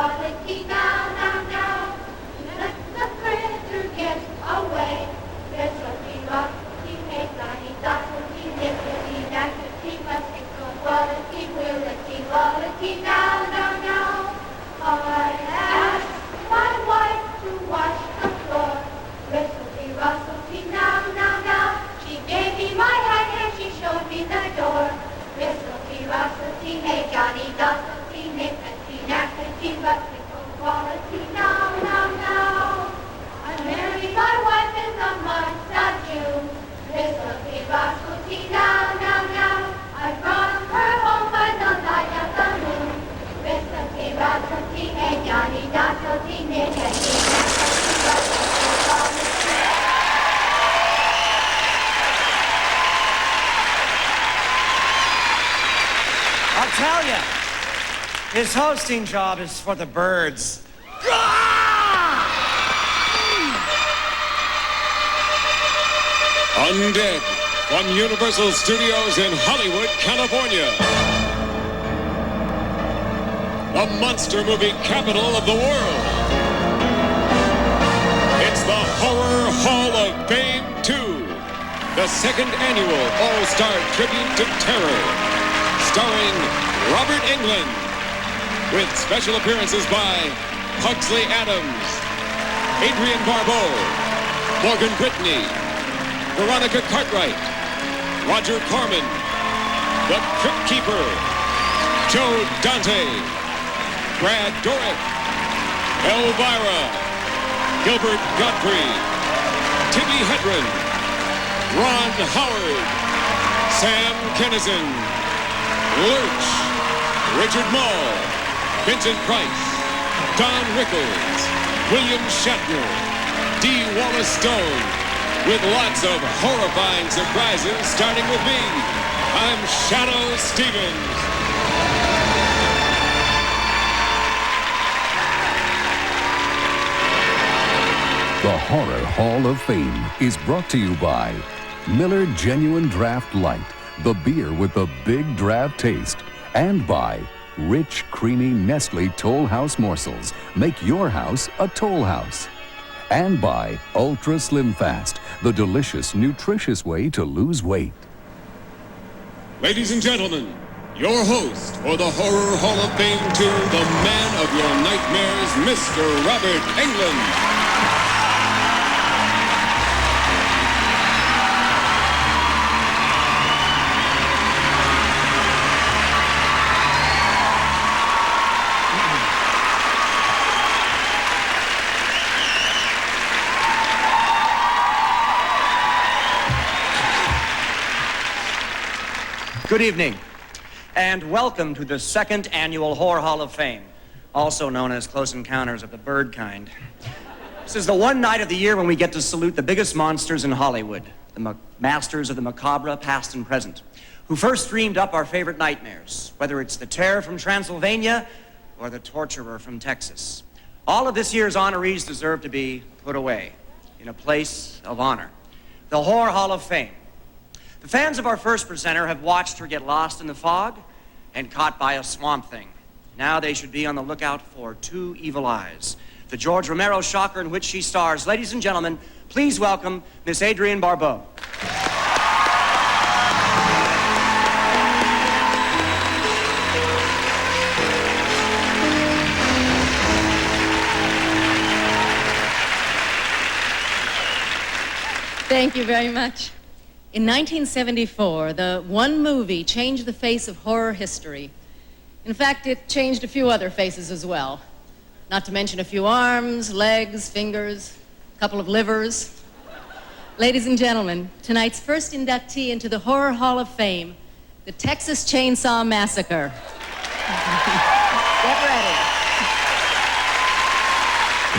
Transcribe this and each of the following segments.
quality now, now, now. Let the critter get away. Recipe, rocky, hey, Johnny, Doherty, nickety, knackety, must be good quality, quality now, now, now. I asked my wife to wash the floor. Recipe, rocky, now, now, now. She gave me my hat and she showed me the door. Recipe, rocky, hey, Johnny, Doherty, nickety, knackety, must be good quality now, now, now. I married my wife in the month of June. Recipe, rocky, now, now, now. I brought her home by the light of the moon. Recipe, rocky, hey, Johnny, Doherty, nickety, knackety, must be good quality. I'll tell you, his hosting job is for the birds. Undead from Universal Studios in Hollywood, California. The monster movie capital of the world. It's the Horror Hall of Fame 2, the second annual All-Star Tribute to Terror, starring Robert Englund, with special appearances by Pugsley Adams, Adrienne Barbeau, Morgan Brittany, Veronica Cartwright, Roger Corman, The Crypt Keeper, Joe Dante, Brad Dourif, Elvira, Gilbert Godfrey, Timmy Hedren, Ron Howard, Sam Kinison, Lurch, Richard Mall, Vincent Price, Don Rickles, William Shatner, D. Wallace Stone, with lots of horrifying surprises, starting with me. I'm Shadow Stevens. The Horror Hall of Fame is brought to you by Miller Genuine Draft Light, the beer with the big draft taste, and by rich, creamy Nestle Toll House morsels. Make your house a Toll House. And by Ultra Slim Fast, the delicious, nutritious way to lose weight. Ladies and gentlemen, your host for the Horror Hall of Fame 2, the man of your nightmares, Mr. Robert Englund. Good evening, and welcome to the second annual Horror Hall of Fame, also known as Close Encounters of the Bird Kind. This is the one night of the year when we get to salute the biggest monsters in Hollywood, the masters of the macabre, past and present, who first dreamed up our favorite nightmares, whether it's the terror from Transylvania or the torturer from Texas. All of this year's honorees deserve to be put away in a place of honor, the Horror Hall of Fame. The fans of our first presenter have watched her get lost in the fog and caught by a swamp thing. Now they should be on the lookout for Two Evil Eyes, the George Romero shocker in which she stars. Ladies and gentlemen, please welcome Miss Adrienne Barbeau. Thank you very much. In 1974, the one movie changed the face of horror history. In fact, it changed a few other faces as well. Not to mention a few arms, legs, fingers, a couple of livers. Ladies and gentlemen, tonight's first inductee into the Horror Hall of Fame, the Texas Chainsaw Massacre. Get ready.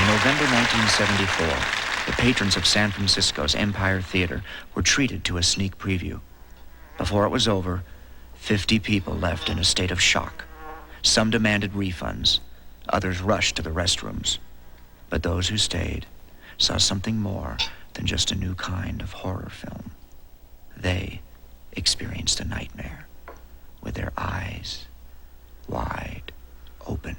In November 1974, the patrons of San Francisco's Empire Theater were treated to a sneak preview. Before it was over, 50 people left in a state of shock. Some demanded refunds, others rushed to the restrooms. But those who stayed saw something more than just a new kind of horror film. They experienced a nightmare with their eyes wide open.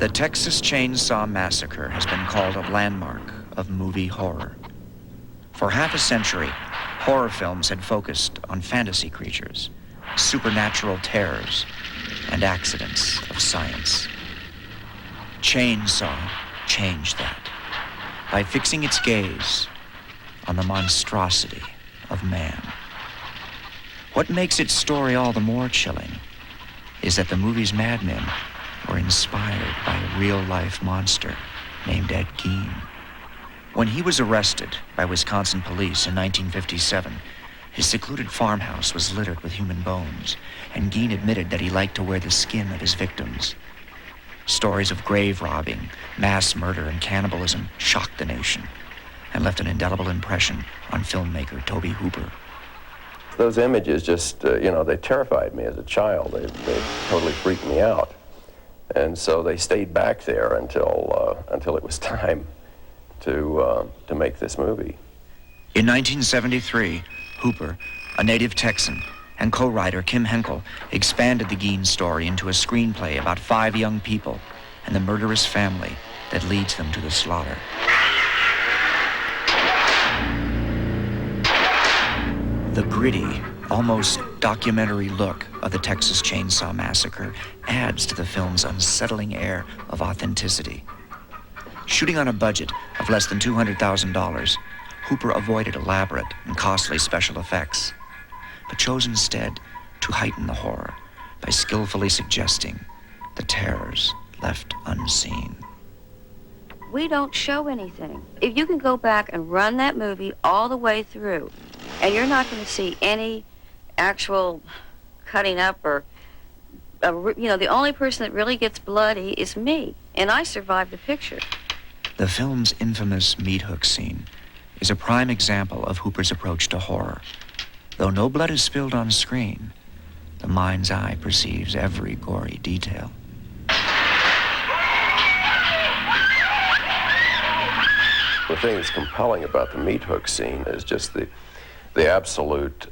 The Texas Chainsaw Massacre has been called a landmark of movie horror. For half a century, horror films had focused on fantasy creatures, supernatural terrors, and accidents of science. Chainsaw changed that by fixing its gaze on the monstrosity of man. What makes its story all the more chilling is that the movie's madmen were inspired by a real-life monster named Ed Gein. When he was arrested by Wisconsin police in 1957, his secluded farmhouse was littered with human bones, and Gein admitted that he liked to wear the skin of his victims. Stories of grave robbing, mass murder, and cannibalism shocked the nation and left an indelible impression on filmmaker Tobe Hooper. Those images just, they terrified me as a child. They totally freaked me out. And so they stayed back there until it was time to make this movie. In 1973, Hooper, a native Texan, and co-writer Kim Henkel expanded the Gein story into a screenplay about 5 young people and the murderous family that leads them to the slaughter. The gritty, almost documentary look of the Texas Chainsaw Massacre adds to the film's unsettling air of authenticity. Shooting on a budget of less than $200,000, Hooper avoided elaborate and costly special effects, but chose instead to heighten the horror by skillfully suggesting the terrors left unseen. We don't show anything. If you can go back and run that movie all the way through, and you're not going to see any actual cutting up or, the only person that really gets bloody is me, and I survived the picture. The film's infamous meat hook scene is a prime example of Hooper's approach to horror. Though no blood is spilled on screen, the mind's eye perceives every gory detail. The thing that's compelling about the meat hook scene is just the absolute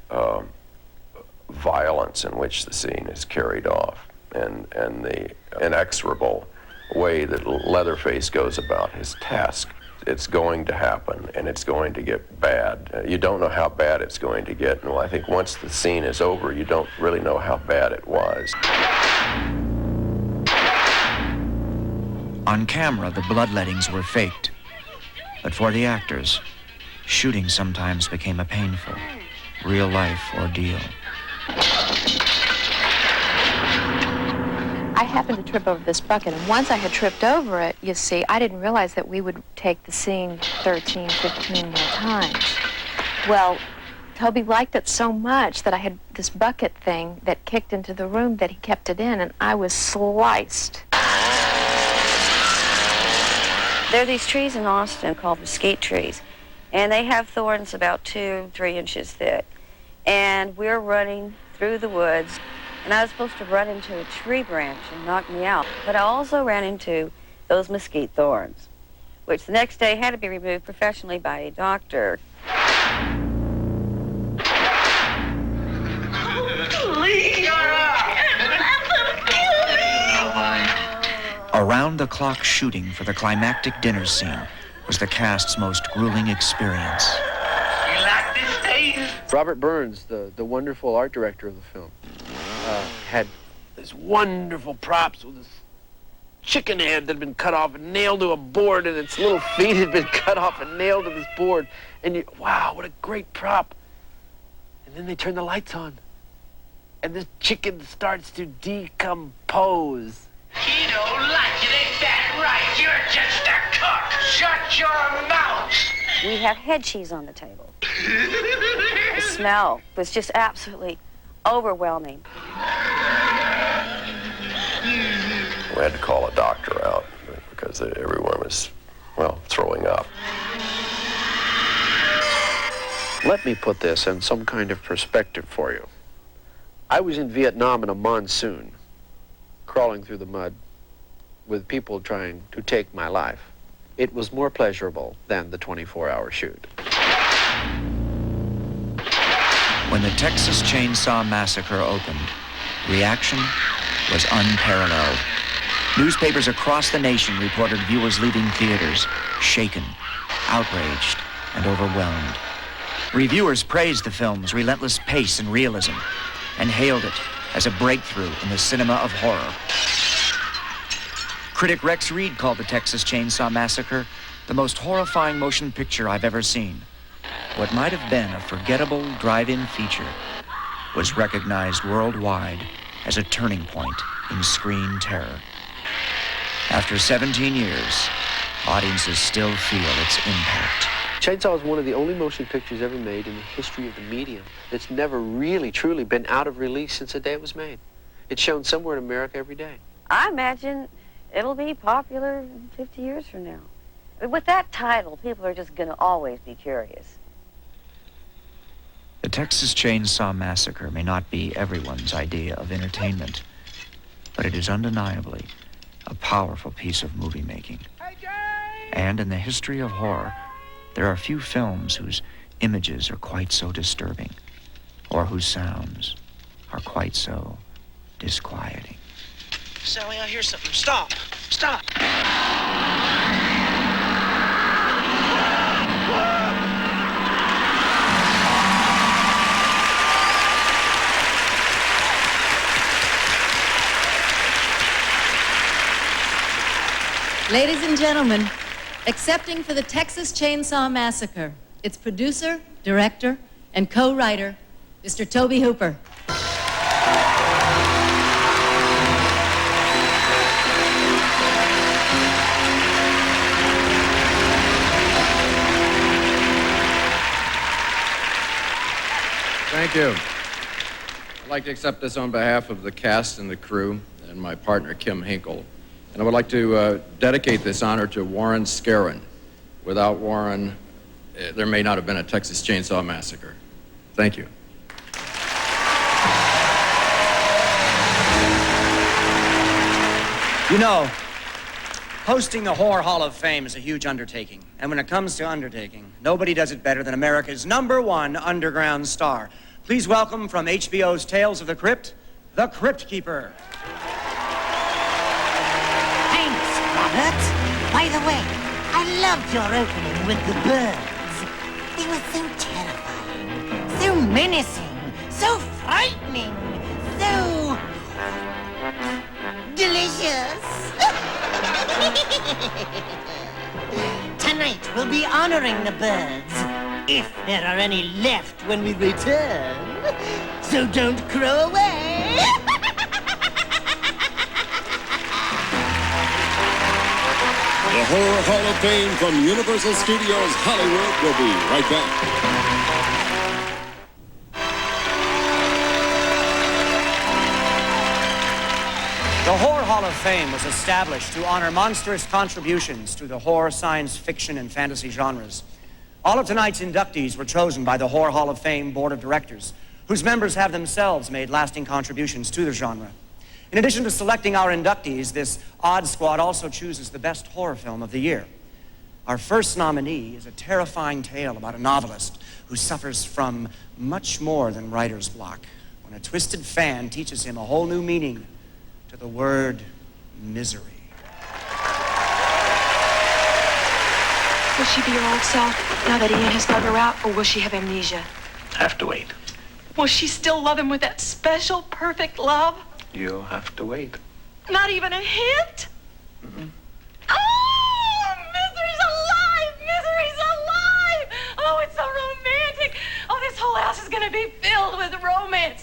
violence in which the scene is carried off, and the inexorable way that Leatherface goes about his task. It's going to happen, and it's going to get bad. You don't know how bad it's going to get, and I think once the scene is over, you don't really know how bad it was. On camera, the bloodlettings were faked, but for the actors, shooting sometimes became a painful, real-life ordeal. I happened to trip over this bucket, and once I had tripped over it, you see, I didn't realize that we would take the scene 13, 15 more times. Well, Toby liked it so much that I had this bucket thing that kicked into the room that he kept it in, and I was sliced. There are these trees in Austin called mesquite trees, and they have thorns about 2-3 inches thick. And we're running through the woods, and I was supposed to run into a tree branch and knock me out. But I also ran into those mesquite thorns, which the next day had to be removed professionally by a doctor. Around-the-clock shooting for the climactic dinner scene was the cast's most grueling experience. You like this, Dave? Robert Burns, the wonderful art director of the film, had these wonderful props with this chicken head that had been cut off and nailed to a board, and its little feet had been cut off and nailed to this board. And wow, what a great prop. And then they turn the lights on, and the chicken starts to decompose. He don't like it, ain't that right? You're just a cook. Shut your mouth. We have head cheese on the table. The smell was just absolutely overwhelming. We had to call a doctor out because everyone was, throwing up. Let me put this in some kind of perspective for you. I was in Vietnam in a monsoon, crawling through the mud with people trying to take my life. It was more pleasurable than the 24-hour shoot. When the Texas Chainsaw Massacre opened, reaction was unparalleled. Newspapers across the nation reported viewers leaving theaters, shaken, outraged, and overwhelmed. Reviewers praised the film's relentless pace and realism and hailed it as a breakthrough in the cinema of horror. Critic Rex Reed called the Texas Chainsaw Massacre the most horrifying motion picture I've ever seen. What might have been a forgettable drive-in feature was recognized worldwide as a turning point in screen terror. After 17 years, audiences still feel its impact. Chainsaw is one of the only motion pictures ever made in the history of the medium that's never really, truly been out of release since the day it was made. It's shown somewhere in America every day. I imagine it'll be popular 50 years from now. With that title, people are just going to always be curious. The Texas Chainsaw Massacre may not be everyone's idea of entertainment, but it is undeniably a powerful piece of movie making. And in the history of horror, there are few films whose images are quite so disturbing, or whose sounds are quite so disquieting. Sally, I hear something. Stop! Stop! Ladies and gentlemen, accepting for the Texas Chainsaw Massacre, its producer, director, and co-writer, Mr. Tobe Hooper. Thank you. I'd like to accept this on behalf of the cast and the crew and my partner, Kim Hinkle. And I would like to dedicate this honor to Warren Scarron. Without Warren, there may not have been a Texas Chainsaw Massacre. Thank you. You know, hosting the Horror Hall of Fame is a huge undertaking. And when it comes to undertaking, nobody does it better than America's #1 underground star. Please welcome from HBO's Tales of the Crypt, the Crypt Keeper. Thanks, Robert. By the way, I loved your opening with the birds. They were so terrifying, so menacing, so frightening, so delicious. Tonight we'll be honoring the birds, if there are any left when we return. So don't crow away. The Horror Hall of Fame from Universal Studios Hollywood will be right back. The Horror Hall of Fame was established to honor monstrous contributions to the horror, science fiction, and fantasy genres. All of tonight's inductees were chosen by the Horror Hall of Fame Board of Directors, whose members have themselves made lasting contributions to the genre. In addition to selecting our inductees, this odd squad also chooses the best horror film of the year. Our first nominee is a terrifying tale about a novelist who suffers from much more than writer's block when a twisted fan teaches him a whole new meaning to the word misery. Will she be her old self now that Ian has dug her out, or will she have amnesia? Have to wait. Will she still love him with that special, perfect love? You'll have to wait. Not even a hint? Mm-hmm. Oh, misery's alive! Misery's alive! Oh, it's so romantic. Oh, this whole house is gonna be filled with romance.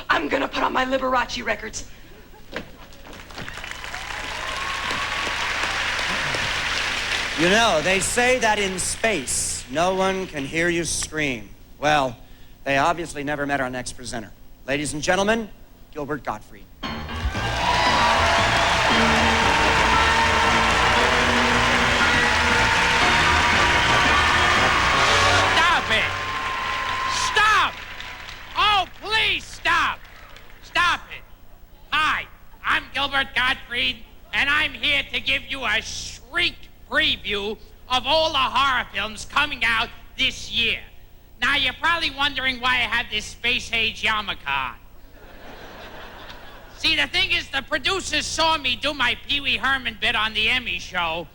I'm gonna put on my Liberace records. You know, they say that in space, no one can hear you scream. Well, they obviously never met our next presenter. Ladies and gentlemen, Gilbert Gottfried. Stop it! Stop! Oh, please stop! Stop it! Hi, I'm Gilbert Gottfried, and I'm here to give you a shriek preview of all the horror films coming out this year. Now, you're probably wondering why I have this space-age yarmulke on. See, the thing is, the producers saw me do my Pee Wee Herman bit on the Emmy show.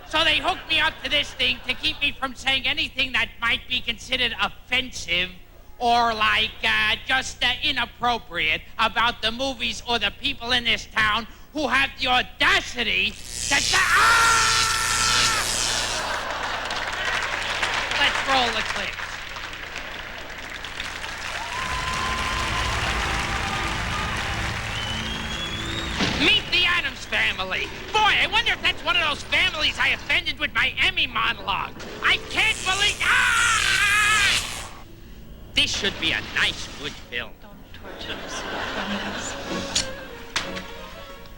So they hooked me up to this thing to keep me from saying anything that might be considered offensive or like just inappropriate about the movies or the people in this town who have the audacity to Let's roll the clips. Meet the Addams Family. Boy, I wonder if that's one of those families I offended with my Emmy monologue. I can't believe... This should be a nice, good film. Don't torture yourself.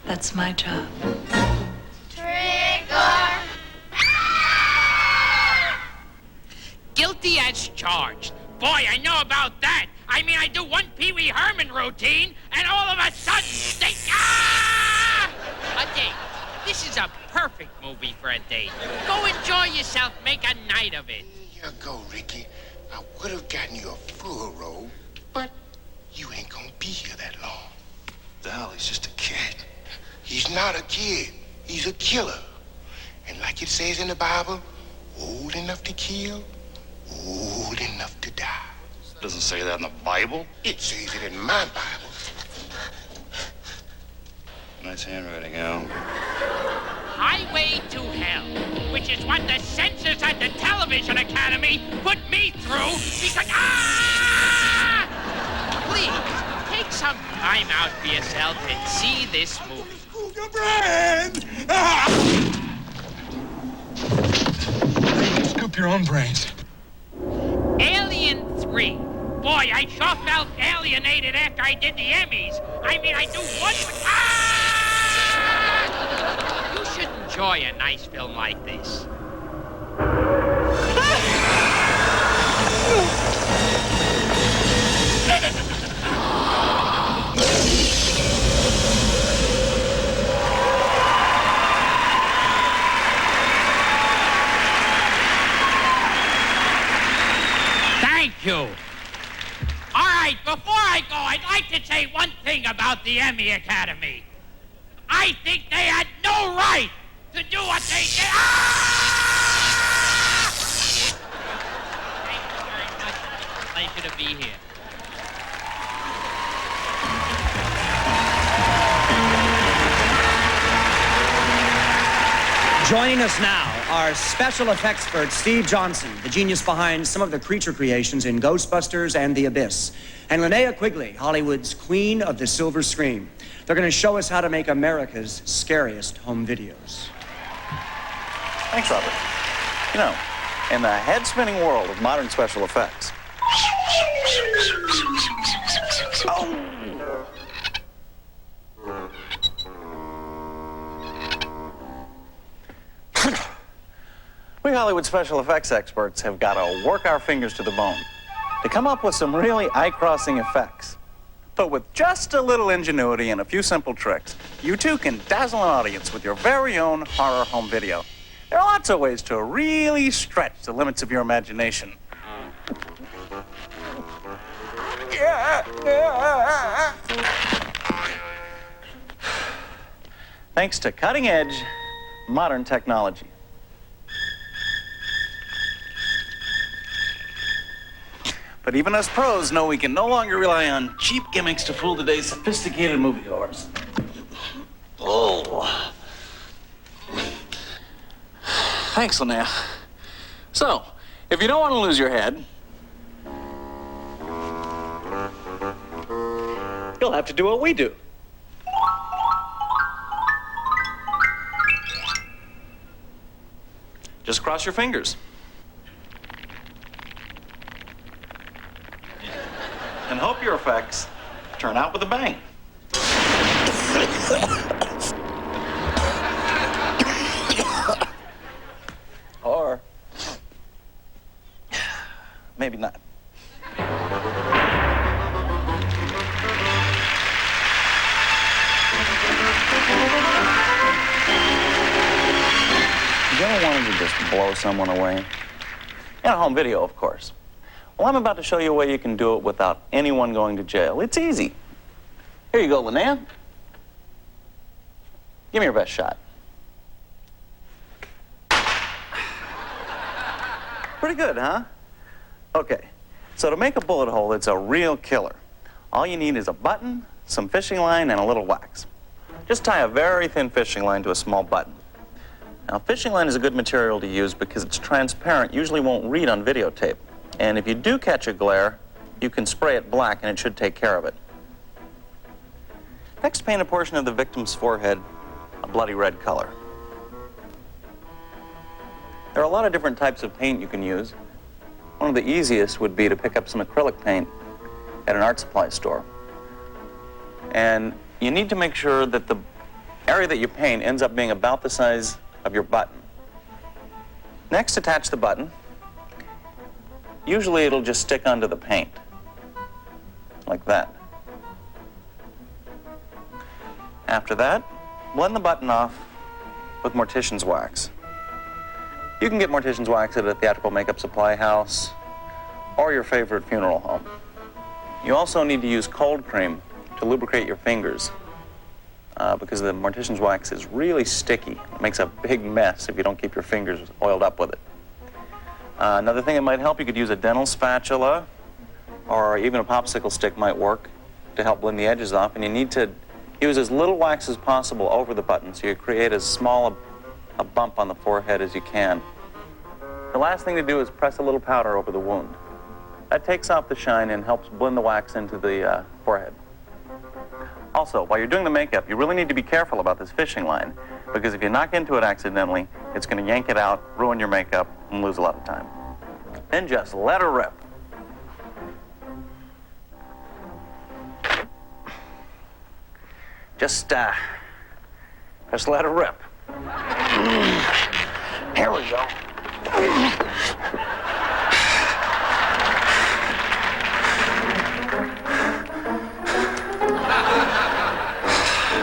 That's my job. Trigger! Guilty as charged. Boy, I know about that. I mean, I do one Pee Wee Herman routine, and all of a sudden, they... A date. This is a perfect movie for a date. Go enjoy yourself. Make a night of it. Here you go, Ricky. I would have gotten you a full roll, but you ain't gonna be here that long. The hell, he's just a kid. He's not a kid. He's a killer. And like it says in the Bible, old enough to kill, old enough to die. Doesn't say that in the Bible. It says it in my Bible. Nice handwriting, Al. Highway to Hell, which is what the censors at the Television Academy put me through because... Please, take some time out for yourself and see this movie. Scoop your own brains. Alien 3. Boy, I sure felt alienated after I did the Emmys. I mean, I do one... You should enjoy a nice film like this. Thank you. All right, before I go, I'd like to say one thing about the Emmy Academy. I think they had no right to do what they did. Thank you very much. It's a pleasure to be here. Joining us now, our special effects expert, Steve Johnson, the genius behind some of the creature creations in Ghostbusters and The Abyss, and Linnea Quigley, Hollywood's queen of the silver screen. They're going to show us how to make America's scariest home videos. Thanks, Robert. You know, in the head-spinning world of modern special effects... Oh! We Hollywood special effects experts have got to work our fingers to the bone to come up with some really eye-crossing effects. But with just a little ingenuity and a few simple tricks, you too can dazzle an audience with your very own horror home video. There are lots of ways to really stretch the limits of your imagination. Thanks to cutting-edge, modern technology. But even us pros know we can no longer rely on cheap gimmicks to fool today's sophisticated moviegoers. Oh. Thanks, Linnea. So, if you don't want to lose your head, you'll have to do what we do. Just cross your fingers. And hope your effects turn out with a bang. Or maybe not. You ever wanted to just blow someone away? In a home video, of course. Well, I'm about to show you a way you can do it without anyone going to jail. It's easy. Here you go, Linnea. Give me your best shot. Pretty good, huh? Okay, so to make a bullet hole that's a real killer, all you need is a button, some fishing line, and a little wax. Just tie a very thin fishing line to a small button. Now, fishing line is a good material to use because it's transparent, usually won't read on videotape. And if you do catch a glare, you can spray it black and it should take care of it. Next, paint a portion of the victim's forehead a bloody red color. There are a lot of different types of paint you can use. One of the easiest would be to pick up some acrylic paint at an art supply store. And you need to make sure that the area that you paint ends up being about the size of your button. Next, attach the button. Usually it'll just stick onto the paint, like that. After that, blend the button off with mortician's wax. You can get mortician's wax at a theatrical makeup supply house or your favorite funeral home. You also need to use cold cream to lubricate your fingers because the mortician's wax is really sticky. It makes a big mess if you don't keep your fingers oiled up with it. Another thing that might help, you could use a dental spatula or even a popsicle stick might work to help blend the edges off, and you need to use as little wax as possible over the button so you create as small a bump on the forehead as you can. The last thing to do is press a little powder over the wound. That takes off the shine and helps blend the wax into the forehead. Also, while you're doing the makeup, you really need to be careful about this fishing line, because if you knock into it accidentally, it's going to yank it out, ruin your makeup, and lose a lot of time. Then just let her rip. Just let her rip. Here we go.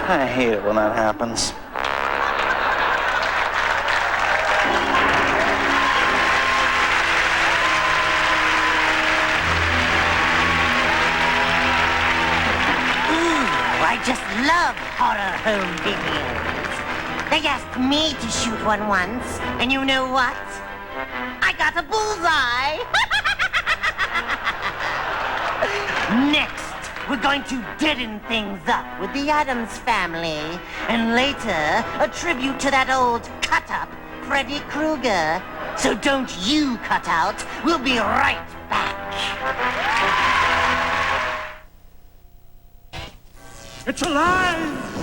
I hate it when that happens. I just love horror home videos. They asked me to shoot one once, and you know what? I got a bullseye! Next, we're going to deaden things up with the Addams Family, and later, a tribute to that old cut-up, Freddy Krueger. So don't you cut out. We'll be right back. It's alive!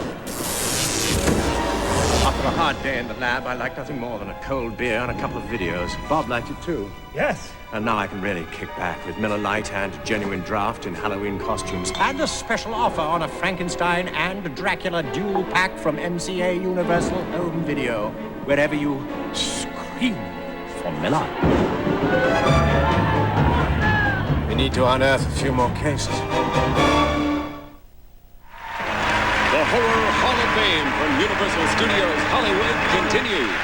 After a hard day in the lab, I like nothing more than a cold beer and a couple of videos. Bob liked it too. Yes. And now I can really kick back with Miller Lite and Genuine Draft in Halloween costumes. And a special offer on a Frankenstein and Dracula dual pack from MCA Universal Home Video. Wherever you scream for Miller. We need to unearth a few more cases. The Horror Hall of Fame from Universal Studios Hollywood continues.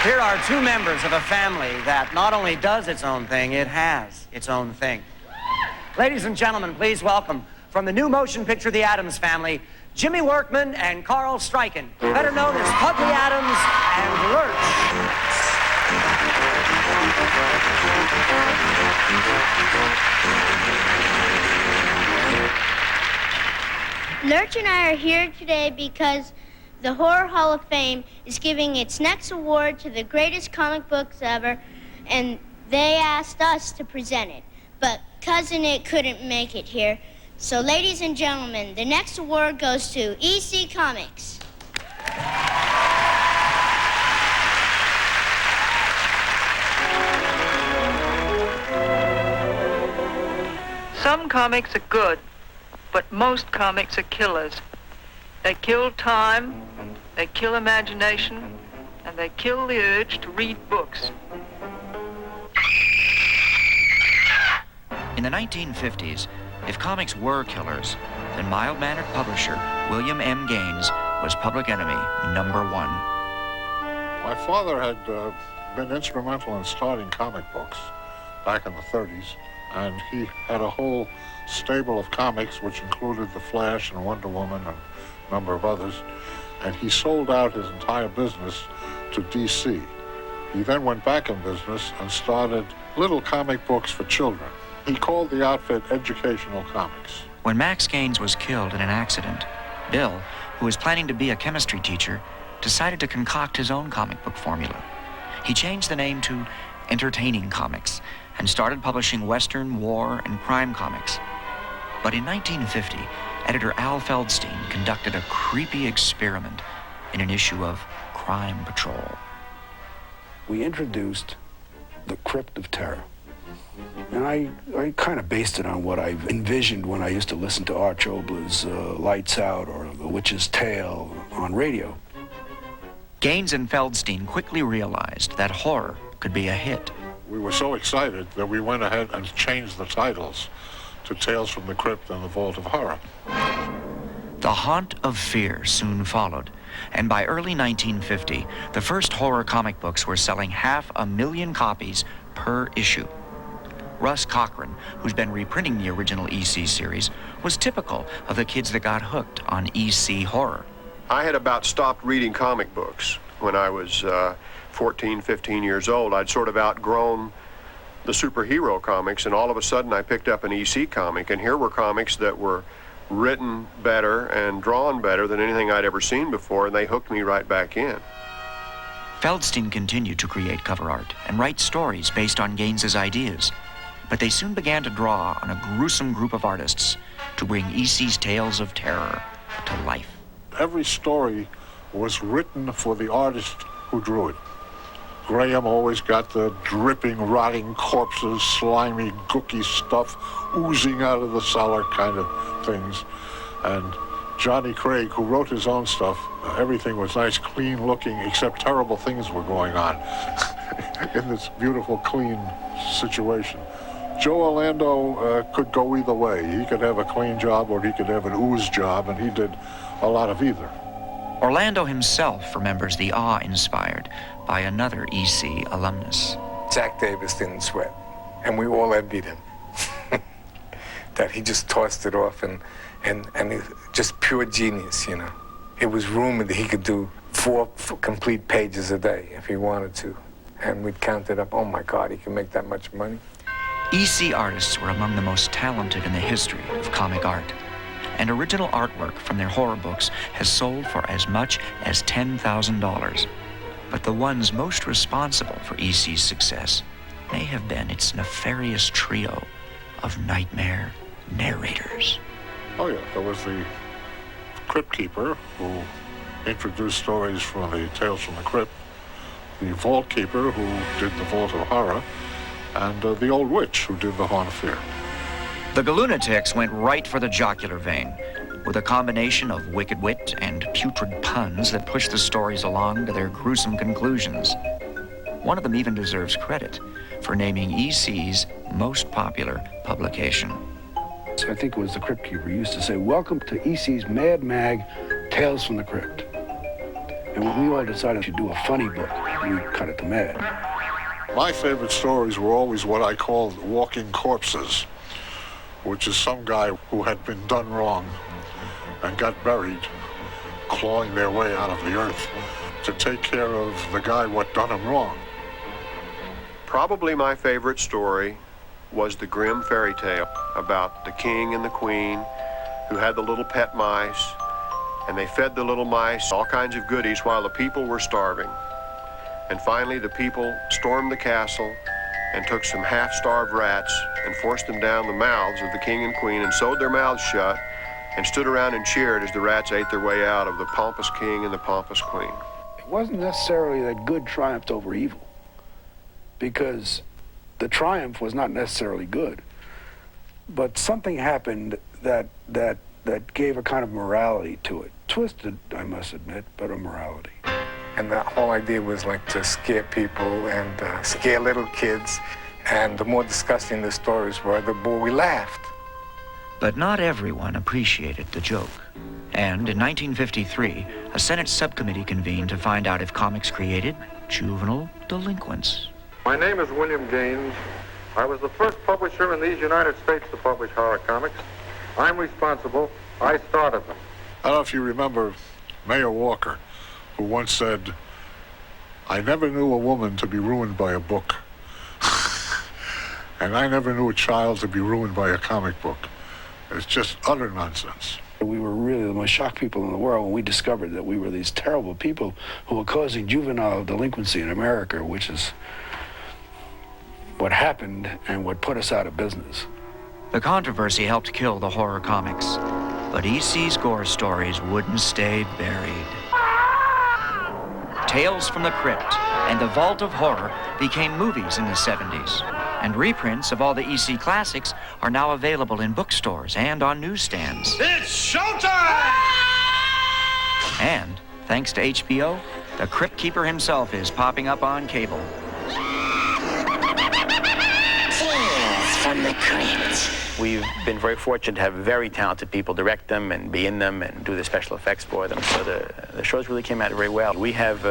Here are two members of a family that not only does its own thing, it has its own thing. Ladies and gentlemen, please welcome, from the new motion picture The Addams Family, Jimmy Workman and Carl Stryken, better known as Pugly Addams and Lurch. Lurch and I are here today because the Horror Hall of Fame is giving its next award to the greatest comic books ever, and they asked us to present it. But Cousin It couldn't make it here. So, ladies and gentlemen, the next award goes to EC Comics. Some comics are good, but most comics are killers. They kill time, they kill imagination, and they kill the urge to read books. In the 1950s, if comics were killers, then mild-mannered publisher William M. Gaines was public enemy number one. My father had been instrumental in starting comic books back in the 30s, and he had a whole stable of comics, which included The Flash and Wonder Woman and a number of others, and he sold out his entire business to DC. He then went back in business and started little comic books for children. He called the outfit Educational Comics. When Max Gaines was killed in an accident, Bill, who was planning to be a chemistry teacher, decided to concoct his own comic book formula. He changed the name to Entertaining Comics and started publishing Western, war, and crime comics. But in 1950, editor Al Feldstein conducted a creepy experiment in an issue of Crime Patrol. We introduced the Crypt of Terror. And I kind of based it on what I envisioned when I used to listen to Arch Obler's Lights Out or The Witch's Tale on radio. Gaines and Feldstein quickly realized that horror could be a hit. We were so excited that we went ahead and changed the titles to Tales from the Crypt and the Vault of Horror. The Haunt of Fear soon followed, and by early 1950, the first horror comic books were selling 500,000 copies per issue. Russ Cochran, who's been reprinting the original EC series, was typical of the kids that got hooked on EC horror. I had about stopped reading comic books when I was 14, 15 years old. I'd sort of outgrown the superhero comics, and all of a sudden I picked up an EC comic, and here were comics that were written better and drawn better than anything I'd ever seen before, and they hooked me right back in. Feldstein continued to create cover art and write stories based on Gaines's ideas, but they soon began to draw on a gruesome group of artists to bring EC's tales of terror to life. Every story was written for the artist who drew it. Graham always got the dripping, rotting corpses, slimy, gooky stuff oozing out of the cellar kind of things. And Johnny Craig, who wrote his own stuff, everything was nice, clean looking, except terrible things were going on in this beautiful, clean situation. Joe Orlando could go either way. He could have a clean job or he could have an ooze job, and he did a lot of either. Orlando himself remembers the awe inspired by another EC alumnus. Jack Davis didn't sweat, and we all envied him. That he just tossed it off, and just pure genius, you know. It was rumored that he could do 4 complete pages a day if he wanted to. And we'd count it up, oh my God, he can make that much money. EC artists were among the most talented in the history of comic art, and original artwork from their horror books has sold for as much as $10,000. But the ones most responsible for EC's success may have been its nefarious trio of nightmare narrators. Oh yeah, there was the Crypt Keeper, who introduced stories from the Tales from the Crypt, the Vault Keeper, who did the Vault of Horror, and the Old Witch, who did the Haunt of Fear. The Galunatics went right for the jocular vein, with a combination of wicked wit and putrid puns that pushed the stories along to their gruesome conclusions. One of them even deserves credit for naming EC's most popular publication. So I think it was the Crypt Keeper used to say, "Welcome to EC's Mad Mag, Tales from the Crypt." And when we all decided to do a funny book, we cut it to Mad. My favorite stories were always what I called walking corpses, which is some guy who had been done wrong and got buried, clawing their way out of the earth to take care of the guy what done him wrong. Probably my favorite story was the grim fairy tale about the king and the queen who had the little pet mice, and they fed the little mice all kinds of goodies while the people were starving. And finally, the people stormed the castle and took some half-starved rats and forced them down the mouths of the king and queen and sewed their mouths shut and stood around and cheered as the rats ate their way out of the pompous king and the pompous queen. It wasn't necessarily that good triumphed over evil, because the triumph was not necessarily good, but something happened that gave a kind of morality to it. Twisted, I must admit, but a morality. And the whole idea was like to scare people and scare little kids. And the more disgusting the stories were, the more we laughed. But not everyone appreciated the joke. And in 1953, a Senate subcommittee convened to find out if comics created juvenile delinquents. My name is William Gaines. I was the first publisher in these United States to publish horror comics. I'm responsible. I started them. I don't know if you remember Mayor Walker, who once said, "I never knew a woman to be ruined by a book." And I never knew a child to be ruined by a comic book. It's just utter nonsense. We were really the most shocked people in the world when we discovered that we were these terrible people who were causing juvenile delinquency in America, which is what happened and what put us out of business. The controversy helped kill the horror comics, but EC's gore stories wouldn't stay buried. Tales from the Crypt and The Vault of Horror became movies in the 70s, and reprints of all the EC classics are now available in bookstores and on newsstands. It's showtime! And, thanks to HBO, the Crypt Keeper himself is popping up on cable. Tales from the Crypt. We've been very fortunate to have very talented people direct them and be in them and do the special effects for them. So the shows really came out very well. We have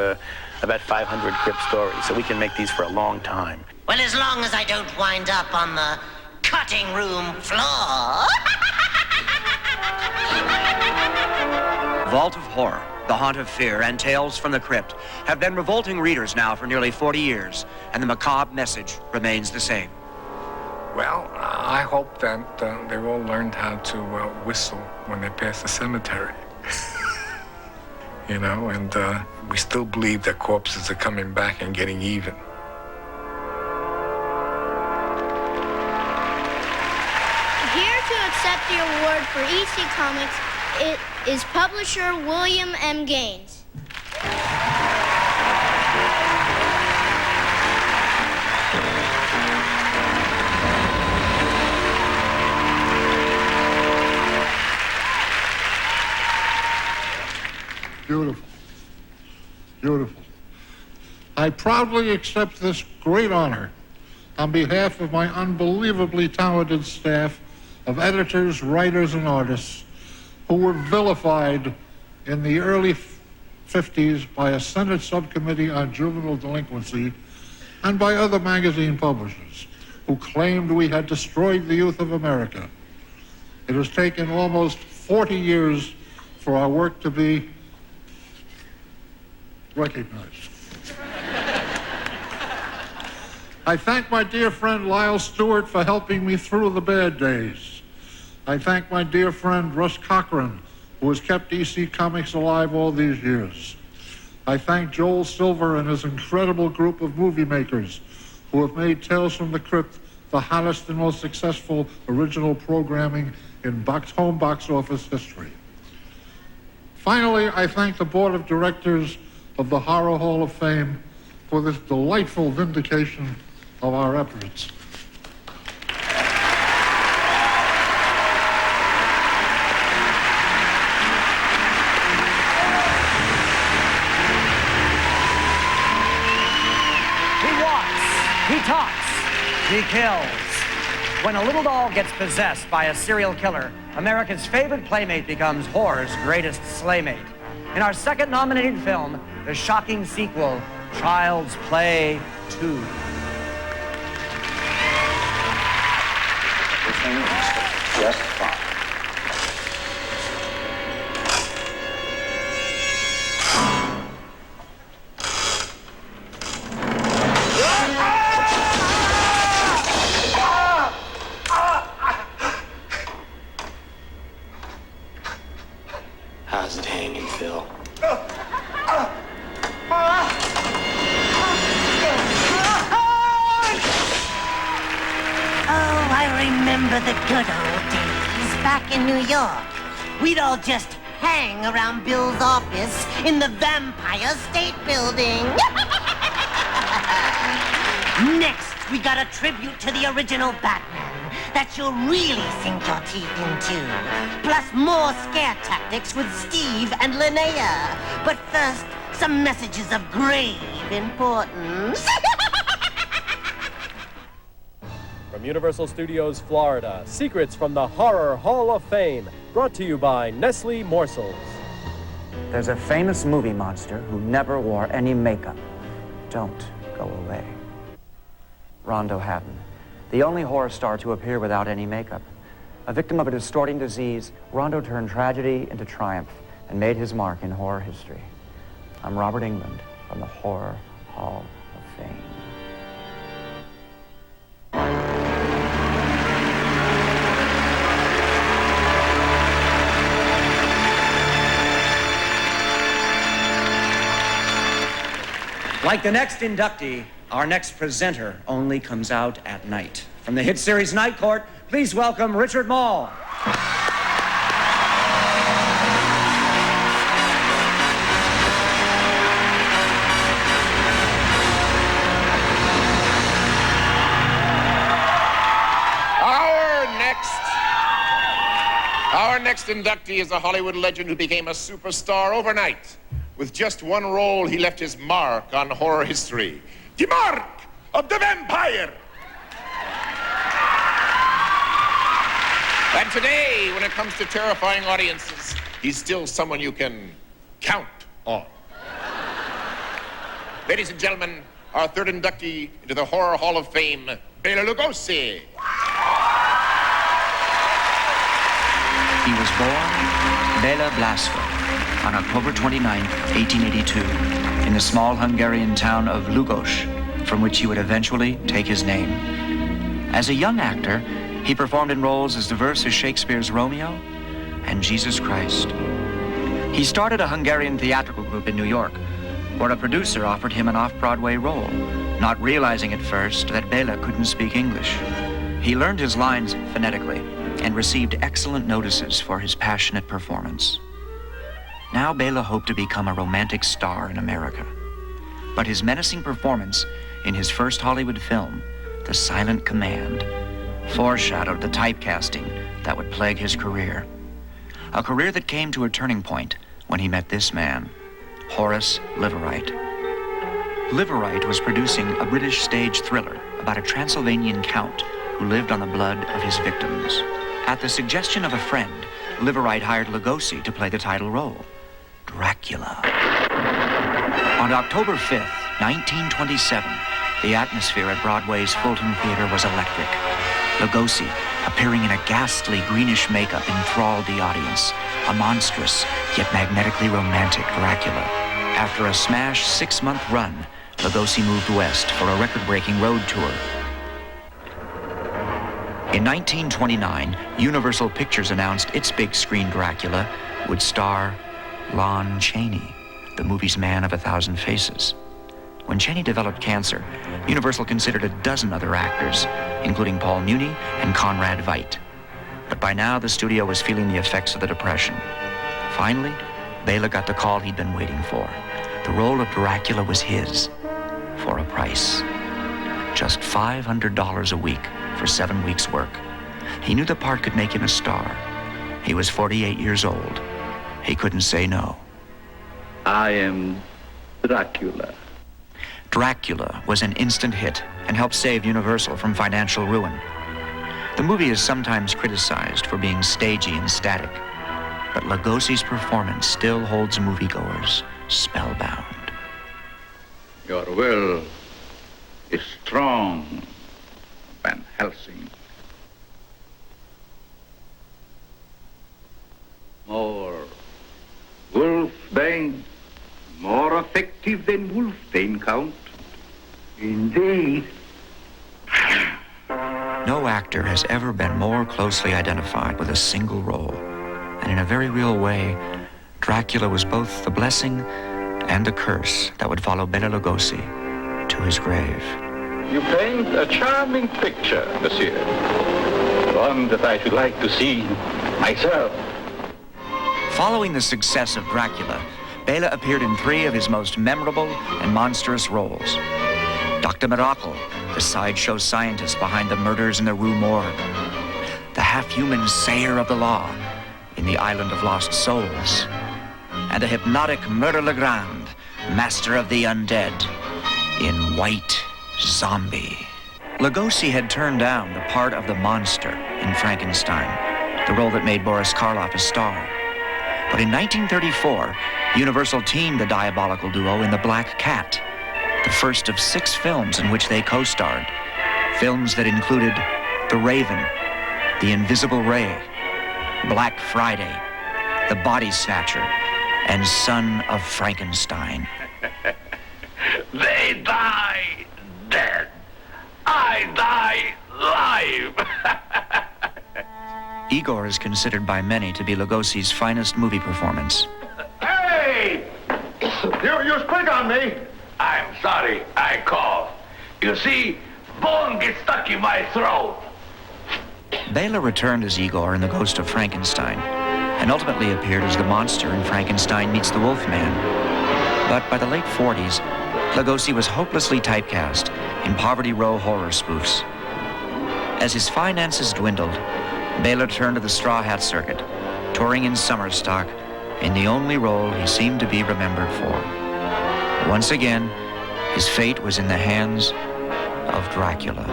about 500 Crypt stories, so we can make these for a long time. Well, as long as I don't wind up on the cutting room floor. Vault of Horror, The Haunt of Fear, and Tales from the Crypt have been revolting readers now for nearly 40 years, and the macabre message remains the same. Well, I hope that they've all learned how to whistle when they pass the cemetery. You know, and we still believe that corpses are coming back and getting even. Here to accept the award for EC Comics is publisher William M. Gaines. Beautiful. Beautiful. I proudly accept this great honor on behalf of my unbelievably talented staff of editors, writers, and artists who were vilified in the early 50s by a Senate subcommittee on juvenile delinquency and by other magazine publishers who claimed we had destroyed the youth of America. It has taken almost 40 years for our work to be recognized. I thank my dear friend Lyle Stewart for helping me through the bad days. I thank my dear friend Russ Cochran, who has kept EC Comics alive all these years. I thank Joel Silver and his incredible group of movie makers who have made Tales from the Crypt the hottest and most successful original programming in home box office history. Finally, I thank the board of directors of the Horror Hall of Fame for this delightful vindication of our efforts. He walks, he talks, he kills. When a little doll gets possessed by a serial killer, America's favorite playmate becomes horror's greatest slaymate. In our second nominated film, the shocking sequel, Child's Play 2. Just fine. How's it hanging, Phil? Oh, I remember the good old days back in New York. We'd all just hang around Bill's office in the Vampire State Building. Next, we got a tribute to the original Batman that you'll really sink your teeth into. Plus more scare tactics with Steve and Linnea. But first, some messages of grave importance. From Universal Studios, Florida, Secrets from the Horror Hall of Fame, brought to you by Nestle Morsels. There's a famous movie monster who never wore any makeup. Don't go away. Rondo Hatton, the only horror star to appear without any makeup. A victim of a distorting disease, Rondo turned tragedy into triumph and made his mark in horror history. I'm Robert Englund from the Horror Hall of Fame. Like the next inductee, our next presenter only comes out at night. From the hit series Night Court, please welcome Richard Mall. Our next inductee is a Hollywood legend who became a superstar overnight. With just one role, he left his mark on horror history. The mark of the vampire! And today, when it comes to terrifying audiences, he's still someone you can count on. Ladies and gentlemen, our third inductee into the Horror Hall of Fame, Bela Lugosi. He was born Bela Blasko on October 29, 1882, in the small Hungarian town of Lugosi, from which he would eventually take his name. As a young actor, he performed in roles as diverse as Shakespeare's Romeo and Jesus Christ. He started a Hungarian theatrical group in New York, where a producer offered him an off-Broadway role, not realizing at first that Bela couldn't speak English. He learned his lines phonetically and received excellent notices for his passionate performance. Now Bela hoped to become a romantic star in America. But his menacing performance in his first Hollywood film, The Silent Command, foreshadowed the typecasting that would plague his career. A career that came to a turning point when he met this man, Horace Liverite. Liverite was producing a British stage thriller about a Transylvanian count who lived on the blood of his victims. At the suggestion of a friend, Liverite hired Lugosi to play the title role, Dracula. On October 5th, 1927, the atmosphere at Broadway's Fulton Theater was electric. Lugosi, appearing in a ghastly greenish makeup, enthralled the audience, a monstrous yet magnetically romantic Dracula. After a smash 6-month run, Lugosi moved west for a record-breaking road tour. In 1929, Universal Pictures announced its big-screen Dracula would star Lon Chaney, the movie's Man of 1,000 Faces. When Chaney developed cancer, Universal considered a dozen other actors, including Paul Muni and Conrad Veidt. But by now, the studio was feeling the effects of the Depression. Finally, Bela got the call he'd been waiting for. The role of Dracula was his, for a price. Just $500 a week for 7 weeks' work. He knew the part could make him a star. He was 48 years old. He couldn't say no. I am Dracula. Dracula was an instant hit and helped save Universal from financial ruin. The movie is sometimes criticized for being stagey and static, but Lugosi's performance still holds moviegoers spellbound. Your will is strong, Van Helsing. More Wolfbane, more effective than Wolfbane, Count. Indeed. No actor has ever been more closely identified with a single role. And in a very real way, Dracula was both the blessing and the curse that would follow Bela Lugosi to his grave. You paint a charming picture, monsieur. One that I should like to see myself. Following the success of Dracula, Bela appeared in 3 of his most memorable and monstrous roles. Dr. Miracle, the sideshow scientist behind the murders in the Rue Morgue. The half-human sayer of the law in The Island of Lost Souls. And the hypnotic Murder Legrand, master of the undead, in White Zombie. Lugosi had turned down the part of the monster in Frankenstein, the role that made Boris Karloff a star. But in 1934, Universal teamed the diabolical duo in The Black Cat, the first of 6 films in which they co-starred. Films that included The Raven, The Invisible Ray, Black Friday, The Body Snatcher, and Son of Frankenstein. They die dead. I die live. Igor is considered by many to be Lugosi's finest movie performance. Hey! You spit on me. I'm sorry, I coughed. You see, bone gets stuck in my throat. Bela returned as Igor in The Ghost of Frankenstein, and ultimately appeared as the monster in Frankenstein Meets the Wolfman. But by the late 40s, Lugosi was hopelessly typecast in Poverty Row horror spoofs. As his finances dwindled, Bela turned to the straw hat circuit, touring in summer stock in the only role he seemed to be remembered for. Once again, his fate was in the hands of Dracula.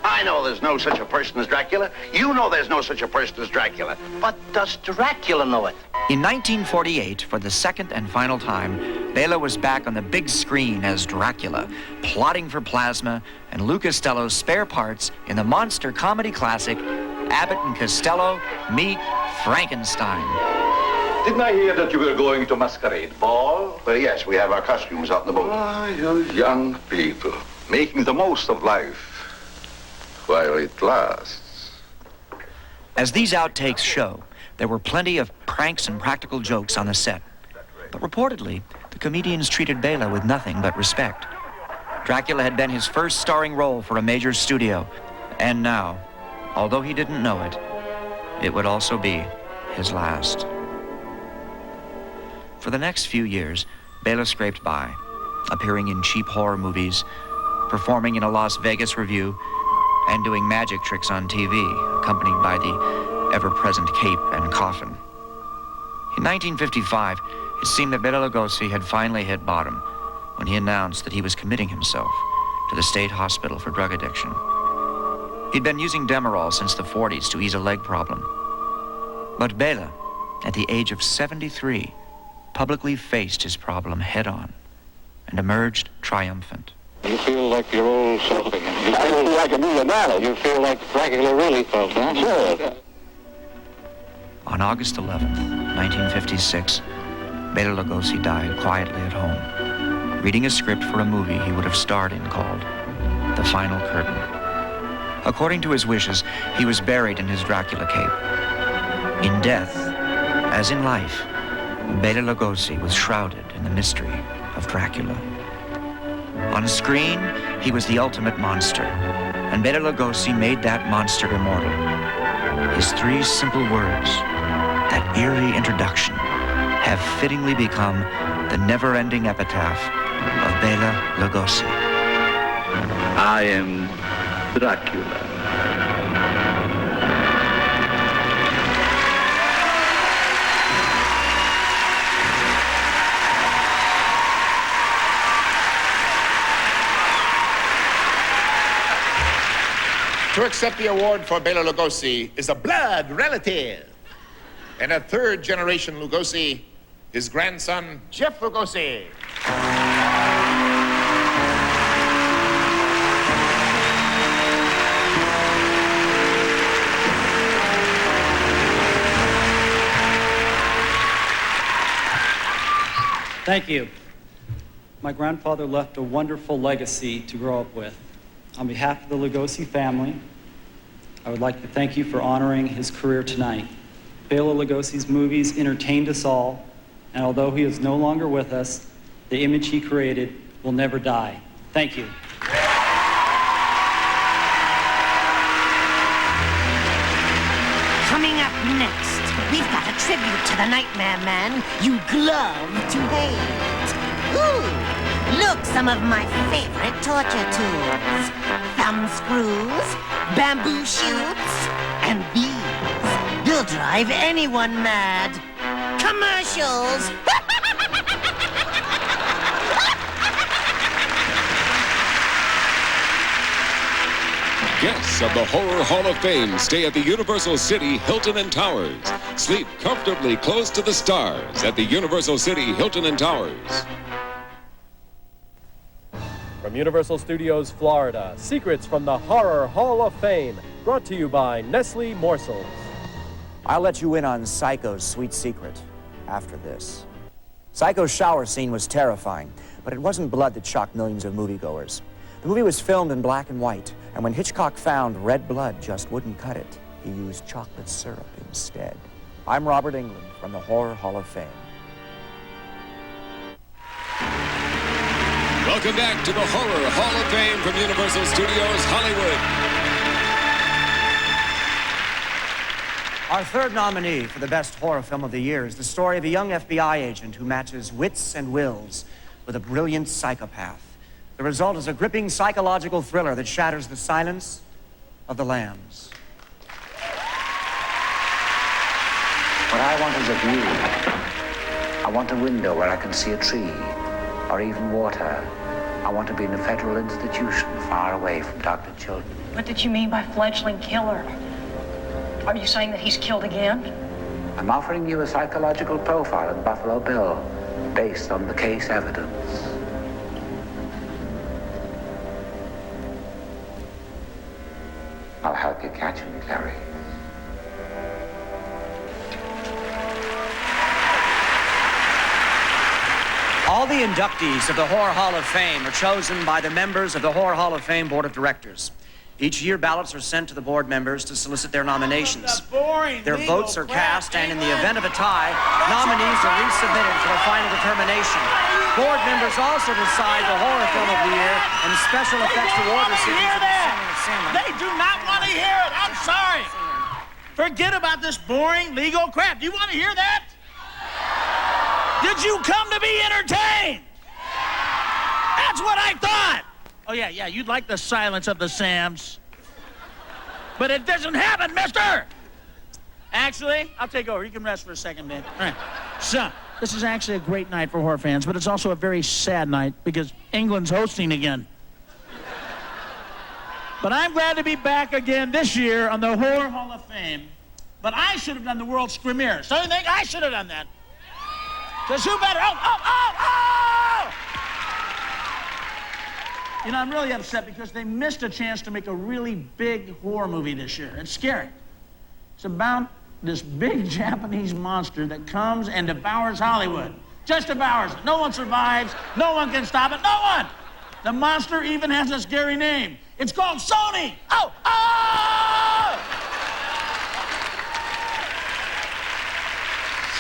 I know there's no such a person as Dracula. You know there's no such a person as Dracula. But does Dracula know it? In 1948, for the second and final time, Bela was back on the big screen as Dracula, plotting for plasma and Lou Costello's spare parts in the monster comedy classic Abbott and Costello Meet Frankenstein. Didn't I hear that you were going to masquerade ball? Well, yes, we have our costumes out in the boat. Ah, you young people, making the most of life while it lasts. As these outtakes show, there were plenty of pranks and practical jokes on the set. But reportedly, the comedians treated Bela with nothing but respect. Dracula had been his first starring role for a major studio, and now, although he didn't know it, it would also be his last. For the next few years, Bela scraped by, appearing in cheap horror movies, performing in a Las Vegas revue, and doing magic tricks on TV, accompanied by the ever-present cape and coffin. In 1955, it seemed that Bela Lugosi had finally hit bottom when he announced that he was committing himself to the state hospital for drug addiction. He'd been using Demerol since the 40s to ease a leg problem. But Bela, at the age of 73, publicly faced his problem head-on and emerged triumphant. You feel like your old self again. I feel like a million dollars. You feel like Dracula really felt, huh? Sure. On August 11th, 1956, Bela Lugosi died quietly at home, reading a script for a movie he would have starred in called The Final Curtain. According to his wishes, he was buried in his Dracula cape. In death, as in life, Bela Lugosi was shrouded in the mystery of Dracula. On screen, he was the ultimate monster, and Bela Lugosi made that monster immortal. His three simple words, that eerie introduction, have fittingly become the never-ending epitaph of Bela Lugosi. I am Dracula. To accept the award for Bela Lugosi is a blood relative and a third-generation Lugosi, his grandson, Jeff Lugosi. Thank you. My grandfather left a wonderful legacy to grow up with. On behalf of the Lugosi family, I would like to thank you for honoring his career tonight. Bela Lugosi's movies entertained us all, and although he is no longer with us, the image he created will never die. Thank you. Coming up next, we've got a tribute to the Nightmare Man you'd love to hate. Ooh, look, some of my favorite torture tools. Thumb screws, bamboo shoots, and bees. They'll drive anyone mad. Commercials! Guests of the Horror Hall of Fame stay at the Universal City Hilton and Towers. Sleep comfortably close to the stars at the Universal City Hilton and Towers. From Universal Studios Florida, Secrets from the Horror Hall of Fame, brought to you by Nestle Morsels. I'll let you in on Psycho's sweet secret after this. Psycho's shower scene was terrifying, but it wasn't blood that shocked millions of moviegoers. The movie was filmed in black and white, and when Hitchcock found red blood just wouldn't cut it, he used chocolate syrup instead. I'm Robert Englund from the Horror Hall of Fame. Welcome back to the Horror Hall of Fame from Universal Studios Hollywood. Our third nominee for the best horror film of the year is the story of a young FBI agent who matches wits and wills with a brilliant psychopath. The result is a gripping psychological thriller that shatters the silence of the lambs. What I want is a view. I want a window where I can see a tree, or even water. I want to be in a federal institution far away from doctored children. What did you mean by fledgling killer? Are you saying that he's killed again? I'm offering you a psychological profile of Buffalo Bill based on the case evidence. I'll help you catch him, Clary. All the inductees of the Horror Hall of Fame are chosen by the members of the Horror Hall of Fame Board of Directors. Each year, ballots are sent to the board members to solicit their nominations. Their votes are cast, and in the event of a tie, nominees are resubmitted for a final determination. Board members also decide the horror film of the year and special effects award recipients of the Singing. They do not want to hear it. I'm sorry. Forget about this boring legal crap. Do you want to hear that? Did you come to be entertained? That's what I thought. Oh, yeah, you'd like the silence of the Sams. But it doesn't happen, mister! Actually, I'll take over. You can rest for a second, man. All right. So, this is actually a great night for horror fans, but it's also a very sad night because England's hosting again. But I'm glad to be back again this year on the Horror Hall of Fame. But I should have done the world's premiere. So you think I should have done that? Because who better? Oh! You know, I'm really upset because they missed a chance to make a really big horror movie this year. It's scary. It's about this big Japanese monster that comes and devours Hollywood. Just devours it. No one survives. No one can stop it. No one! The monster even has a scary name. It's called Sony! Oh!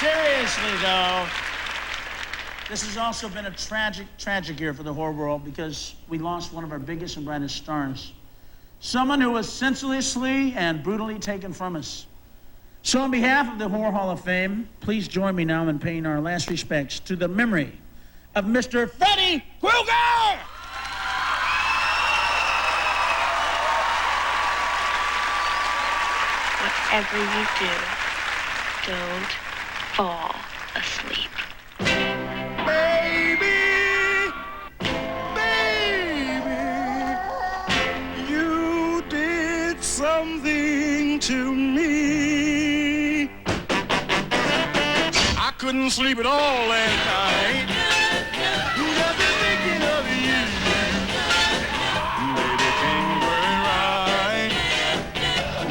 Seriously, though, this has also been a tragic year for the horror world because we lost one of our biggest and brightest stars. Someone who was senselessly and brutally taken from us. So on behalf of the Horror Hall of Fame, please join me now in paying our last respects to the memory of Mr. Freddy Krueger! Whatever you do, don't fall asleep. Something to me. I couldn't sleep at all last night. Just thinking of you. Baby, can't burn right.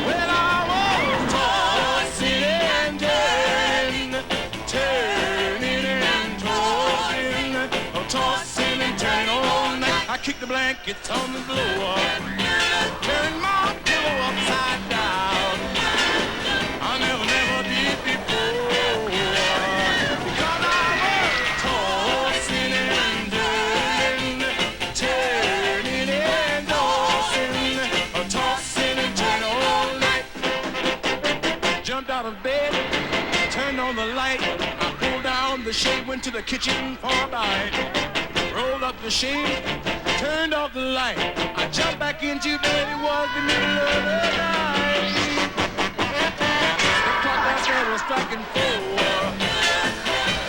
When I was tossing and turning all night. I kicked the blankets on the floor. Turn my pillow upside down. I never did before. Because I was tossing and turning and tossing and turning all night. Jumped out of bed, turned on the light. I pulled down the shade, went to the kitchen for a bite. Rolled up the shade, turned off the light. I jumped back into bed, it was the middle of the night. The clock outside was striking 4.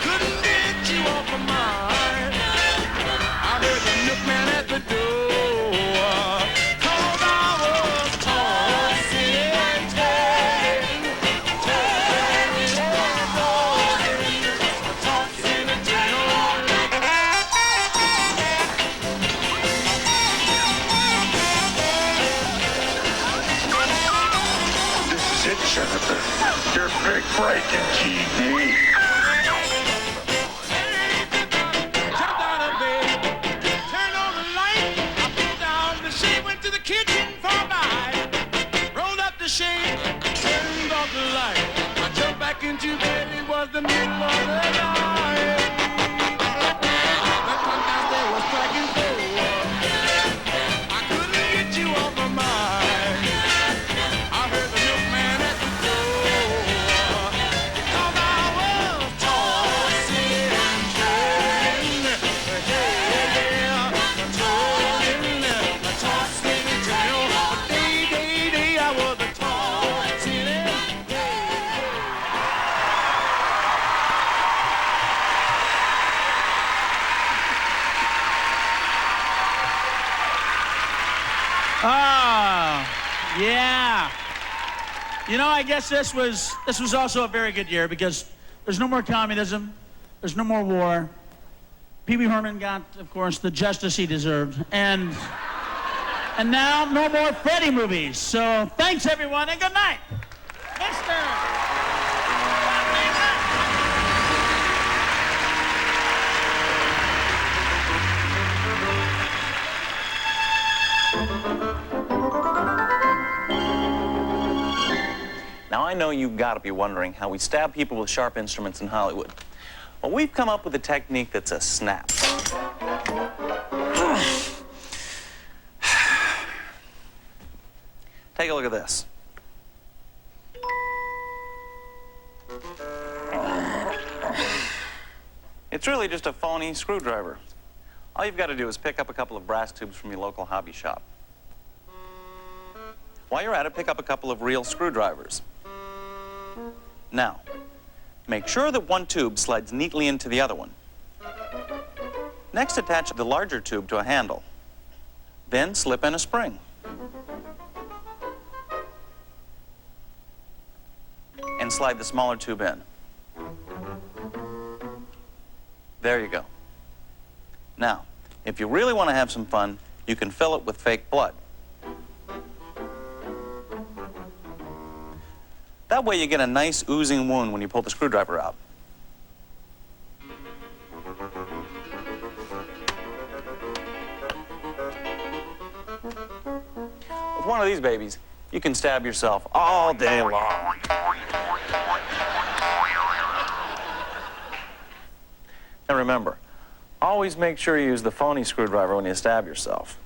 Couldn't get you off my mind. I heard the milkman at the door. Cause I was tossing and turning and tossing and turning all night. Senator. Your big break in TV. Jumped out of bed, turned on the light, I pulled down the shade, went to the kitchen for a bite, rolled up the shade, turned off the light. I jumped back into bed, it was the middle of the night. That clock downstairs was striking 4. I couldn't get you off my mind. I heard the milkman at the door, because I was tossing and turning. Yeah, tossing and turning. Day, I was a tossing and Oh, yeah. You know, I guess this was also a very good year because there's no more communism, there's no more war. Pee Wee Herman got, of course, the justice he deserved, and now no more Freddy movies. So thanks everyone and good night, Mr. Now, I know you've got to be wondering how we stab people with sharp instruments in Hollywood. Well, we've come up with a technique that's a snap. Take a look at this. It's really just a phony screwdriver. All you've got to do is pick up a couple of brass tubes from your local hobby shop. While you're at it, pick up a couple of real screwdrivers. Now, make sure that one tube slides neatly into the other one. Next, attach the larger tube to a handle. Then slip in a spring. And slide the smaller tube in. There you go. Now, if you really want to have some fun, you can fill it with fake blood. That way you get a nice oozing wound when you pull the screwdriver out. With one of these babies, you can stab yourself all day long. And remember, always make sure you use the phony screwdriver when you stab yourself.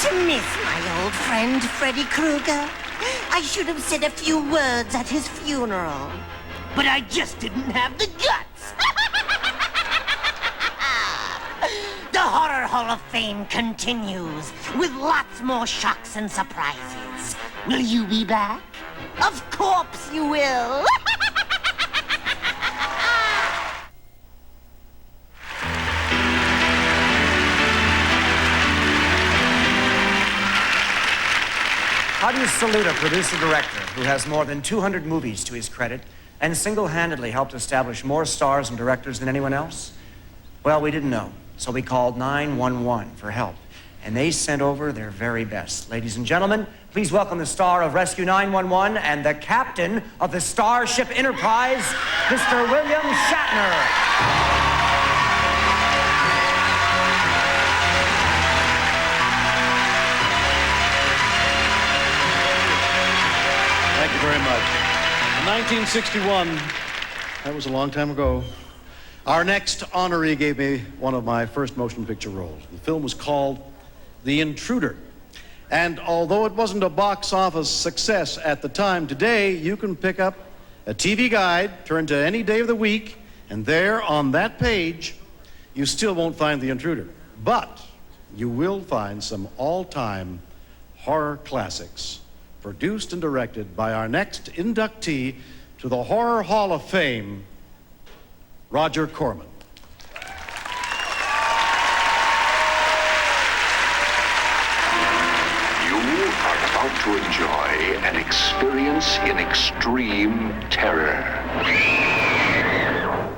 To miss my old friend, Freddy Krueger. I should have said a few words at his funeral, but I just didn't have the guts. The Horror Hall of Fame continues with lots more shocks and surprises. Will you be back? Of course you will. How do you salute a producer-director who has more than 200 movies to his credit and single-handedly helped establish more stars and directors than anyone else? Well, we didn't know, so we called 911 for help, and they sent over their very best. Ladies and gentlemen, please welcome the star of Rescue 911 and the captain of the Starship Enterprise, Mr. William Shatner. Thank you very much. In 1961, that was a long time ago, our next honoree gave me one of my first motion picture roles. The film was called The Intruder. And although it wasn't a box office success at the time, today you can pick up a TV guide, turn to any day of the week, and there on that page, you still won't find The Intruder. But you will find some all-time horror classics, produced and directed by our next inductee to the Horror Hall of Fame, Roger Corman. You are about to enjoy an experience in extreme terror.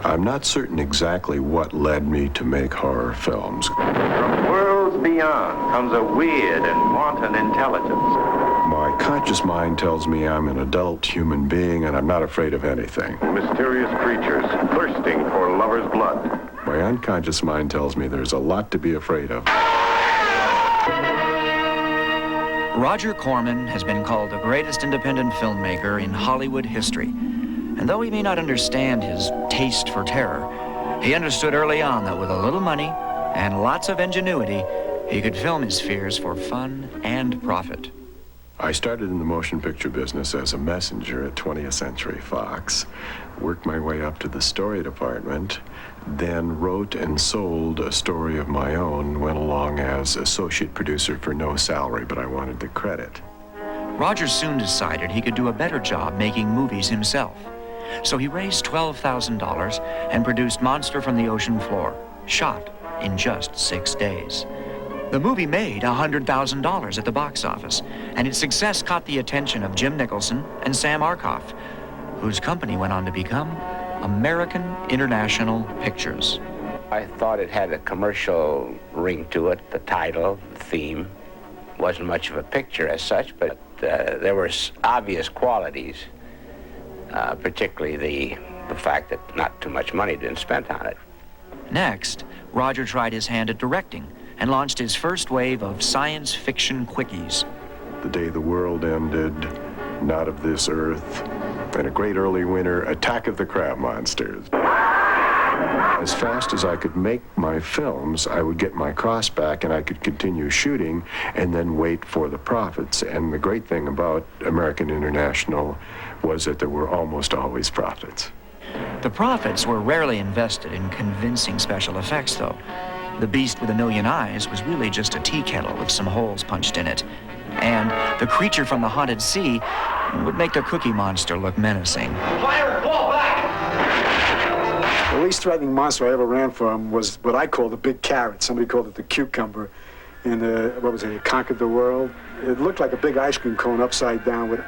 I'm not certain exactly what led me to make horror films. From worlds beyond comes a weird and wanton intelligence. My conscious mind tells me I'm an adult human being and I'm not afraid of anything. Mysterious creatures thirsting for lovers' blood. My unconscious mind tells me there's a lot to be afraid of. Roger Corman has been called the greatest independent filmmaker in Hollywood history. And though he may not understand his taste for terror, he understood early on that with a little money and lots of ingenuity, he could film his fears for fun and profit. I started in the motion picture business as a messenger at 20th Century Fox, worked my way up to the story department, then wrote and sold a story of my own, went along as associate producer for no salary, but I wanted the credit. Roger soon decided he could do a better job making movies himself. So he raised $12,000 and produced Monster from the Ocean Floor, shot in just 6 days. The movie made $100,000 at the box office, and its success caught the attention of Jim Nicholson and Sam Arkoff, whose company went on to become American International Pictures. I thought it had a commercial ring to it, the title, the theme. Wasn't much of a picture as such, but there were obvious qualities. Particularly the fact that not too much money had been spent on it. Next, Roger tried his hand at directing and launched his first wave of science fiction quickies. The Day the World Ended, Not of This Earth, and A Great Early Winter, Attack of the Crab Monsters. As fast as I could make my films, I would get my costs back and I could continue shooting and then wait for the profits. And the great thing about American International was that there were almost always profits. The profits were rarely invested in convincing special effects, though. The Beast with a Million Eyes was really just a tea kettle with some holes punched in it. And the Creature from the Haunted Sea would make the Cookie Monster look menacing. Fire, fall back! The least threatening monster I ever ran from was what I called the big carrot. Somebody called it the cucumber. And what was it? It conquered the world. It looked like a big ice cream cone upside down with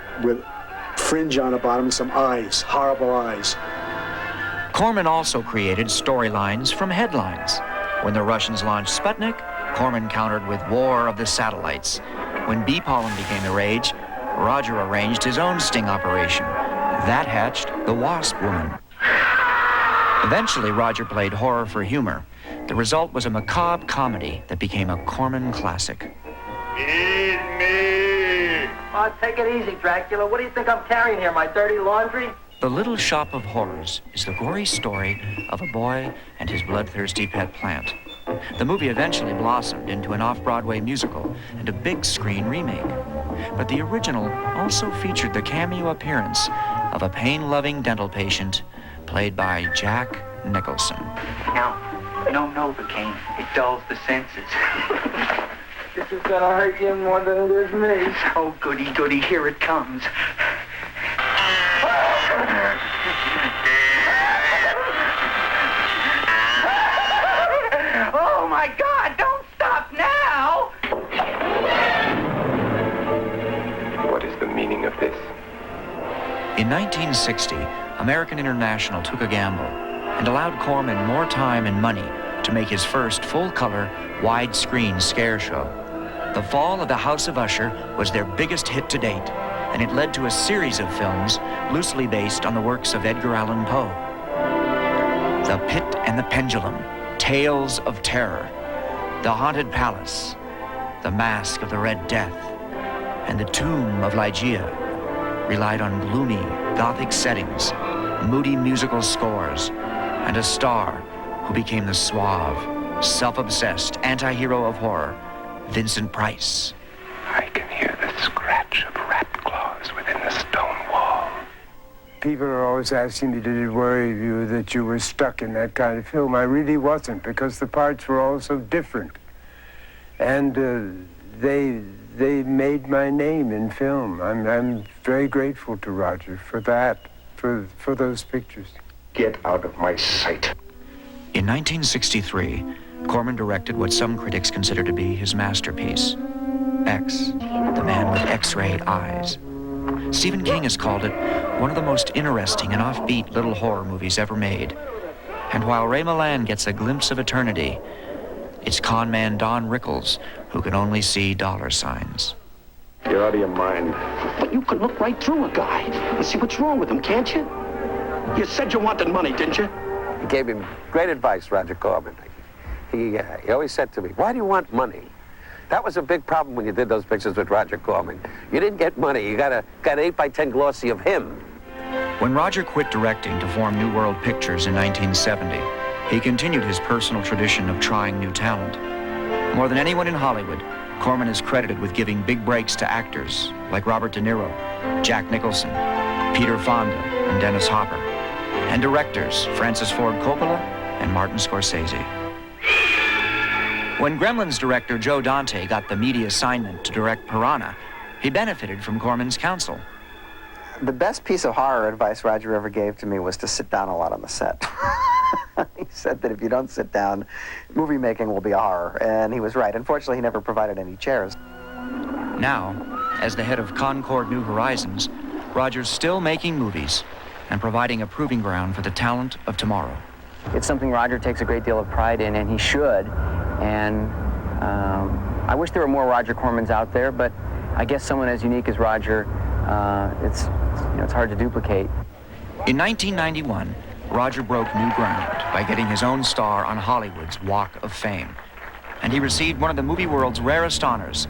fringe on the bottom and some eyes, horrible eyes. Corman also created storylines from headlines. When the Russians launched Sputnik, Corman countered with War of the Satellites. When bee pollen became the rage, Roger arranged his own sting operation. That hatched The Wasp Woman. Eventually, Roger played horror for humor. The result was a macabre comedy that became a Corman classic. Eat me! Oh, take it easy, Dracula. What do you think I'm carrying here, my dirty laundry? The Little Shop of Horrors is the gory story of a boy and his bloodthirsty pet plant. The movie eventually blossomed into an off-Broadway musical and a big-screen remake. But the original also featured the cameo appearance of a pain-loving dental patient played by Jack Nicholson. No Novocaine. It dulls the senses. This is gonna hurt you more than it is me. Oh, goody, goody, here it comes. Oh, my God, don't stop now! What is the meaning of this? In 1960, American International took a gamble and allowed Corman more time and money to make his first full-color, widescreen scare show. The Fall of the House of Usher was their biggest hit to date, and it led to a series of films loosely based on the works of Edgar Allan Poe. The Pit and the Pendulum, Tales of Terror, The Haunted Palace, The Mask of the Red Death, and The Tomb of Ligeia relied on gloomy, gothic settings, moody musical scores, and a star who became the suave, self-obsessed anti-hero of horror, Vincent Price. I can hear the scratch of rat claws within the stone wall. People are always asking me, did it worry you that you were stuck in that kind of film? I really wasn't, because the parts were all so different. And they made my name in film. I'm very grateful to Roger for that, for those pictures. Get out of my sight. In 1963, Corman directed what some critics consider to be his masterpiece, X, the man with X-ray eyes. Stephen King has called it one of the most interesting and offbeat little horror movies ever made. And while Ray Milland gets a glimpse of eternity, it's con man Don Rickles who can only see dollar signs. You're out of your mind. But you could look right through a guy and see what's wrong with him, can't you? You said you wanted money, didn't you? He gave him great advice, Roger Corman. He always said to me, why do you want money? That was a big problem when you did those pictures with Roger Corman. You didn't get money. You got an 8x10 glossy of him. When Roger quit directing to form New World Pictures in 1970, he continued his personal tradition of trying new talent. More than anyone in Hollywood, Corman is credited with giving big breaks to actors like Robert De Niro, Jack Nicholson, Peter Fonda, and Dennis Hopper, and directors Francis Ford Coppola and Martin Scorsese. When Gremlins director Joe Dante got the media assignment to direct Piranha, he benefited from Corman's counsel. The best piece of horror advice Roger ever gave to me was to sit down a lot on the set. He said that if you don't sit down, movie making will be a horror, and he was right. Unfortunately, he never provided any chairs. Now, as the head of Concord New Horizons, Roger's still making movies and providing a proving ground for the talent of tomorrow. It's something Roger takes a great deal of pride in, and he should. And I wish there were more Roger Cormans out there, but I guess someone as unique as Roger, it's hard to duplicate. In 1991, Roger broke new ground by getting his own star on Hollywood's Walk of Fame. And he received one of the movie world's rarest honors,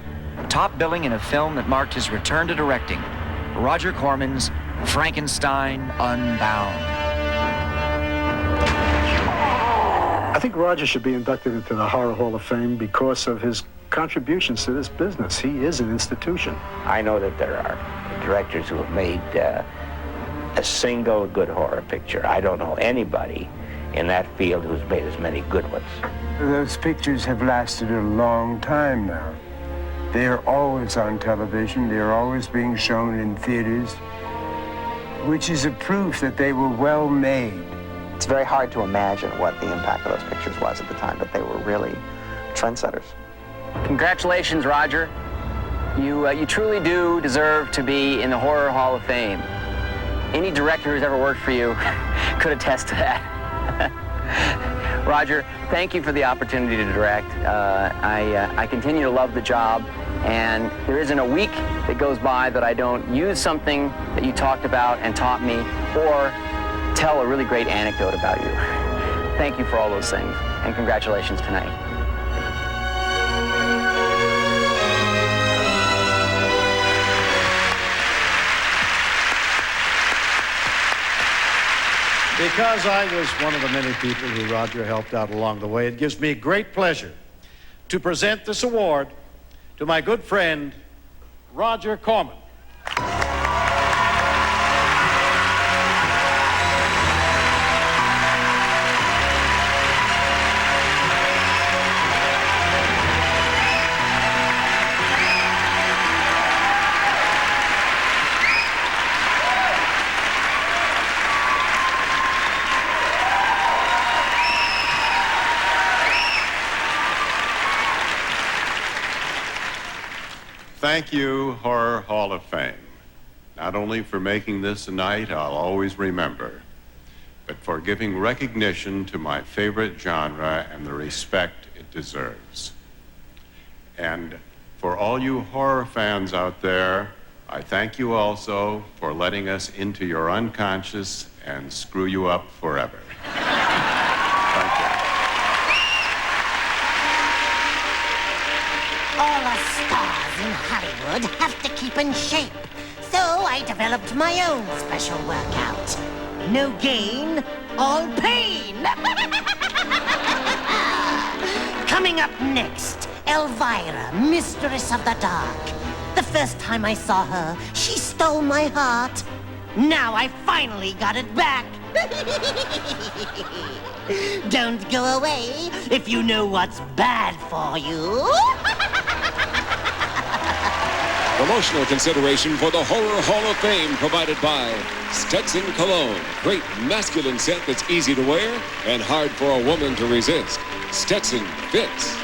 top billing in a film that marked his return to directing, Roger Corman's Frankenstein Unbound. I think Roger should be inducted into the Horror Hall of Fame because of his contributions to this business. He is an institution. I know that there are directors who have made a single good horror picture. I don't know anybody in that field who's made as many good ones. Those pictures have lasted a long time now. They are always on television. They are always being shown in theaters, which is a proof that they were well made. It's very hard to imagine what the impact of those pictures was at the time, but they were really trendsetters. Congratulations, Roger. You truly do deserve to be in the Horror Hall of Fame. Any director who's ever worked for you could attest to that. Roger, thank you for the opportunity to direct. I continue to love the job, and there isn't a week that goes by that I don't use something that you talked about and taught me, or tell a really great anecdote about you. Thank you for all those things, and congratulations tonight. Because I was one of the many people who Roger helped out along the way, it gives me great pleasure to present this award to my good friend, Roger Corman. Thank you, Horror Hall of Fame, not only for making this a night I'll always remember, but for giving recognition to my favorite genre and the respect it deserves. And for all you horror fans out there, I thank you also for letting us into your unconscious and screw you up forever. All us stars in Hollywood have to keep in shape. So I developed my own special workout. No gain, all pain. Coming up next, Elvira, Mistress of the Dark. The first time I saw her, she stole my heart. Now I finally got it back. Don't go away if you know what's bad for you. Promotional consideration for the Horror Hall of Fame provided by Stetson Cologne. Great masculine scent that's easy to wear and hard for a woman to resist. Stetson fits.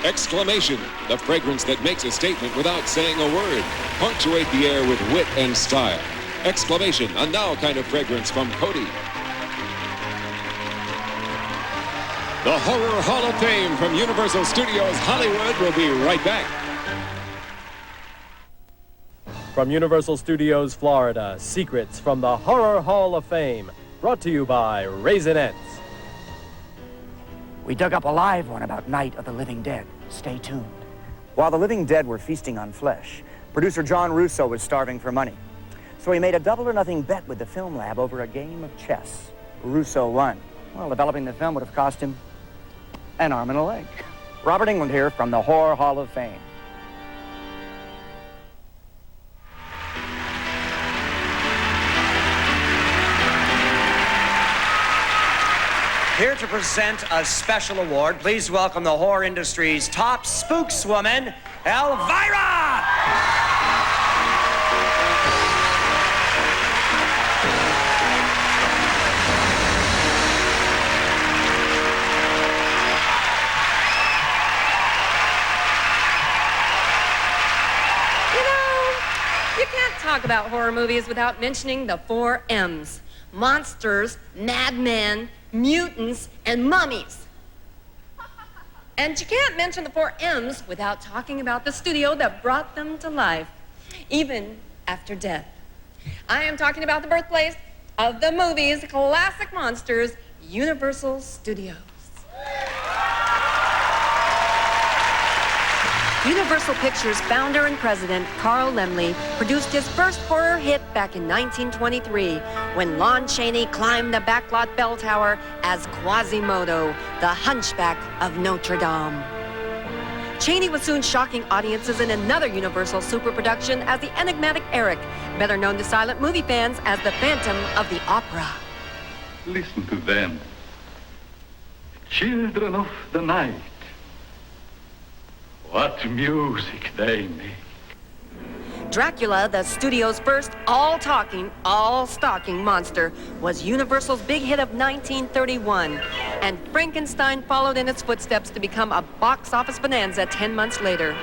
Exclamation, the fragrance that makes a statement without saying a word. Punctuate the air with wit and style. Exclamation, a now kind of fragrance from Cody. The Horror Hall of Fame from Universal Studios Hollywood will be right back. From Universal Studios Florida, secrets from the Horror Hall of Fame, brought to you by Raisinets. We dug up a live one about Night of the Living Dead. Stay tuned. While the living dead were feasting on flesh, producer John Russo was starving for money. So he made a double or nothing bet with the film lab over a game of chess. Russo won. Well, developing the film would have cost him an arm and a leg. Robert Englund here from the Horror Hall of Fame. Here to present a special award, please welcome the horror industry's top spookswoman, Elvira! You can't talk about horror movies without mentioning the 4 M's. Monsters, madmen, mutants, and mummies. And you can't mention the 4 M's without talking about the studio that brought them to life, even after death. I am talking about the birthplace of the movies, classic monsters, Universal Studios. Universal Pictures founder and president Carl Laemmle produced his first horror hit back in 1923 when Lon Chaney climbed the backlot bell tower as Quasimodo, the Hunchback of Notre Dame. Chaney was soon shocking audiences in another Universal superproduction as the enigmatic Eric, better known to silent movie fans as the Phantom of the Opera. Listen to them. Children of the night. What music they make. Dracula, the studio's first all-talking, all-stalking monster, was Universal's big hit of 1931, and Frankenstein followed in its footsteps to become a box office bonanza 10 months later.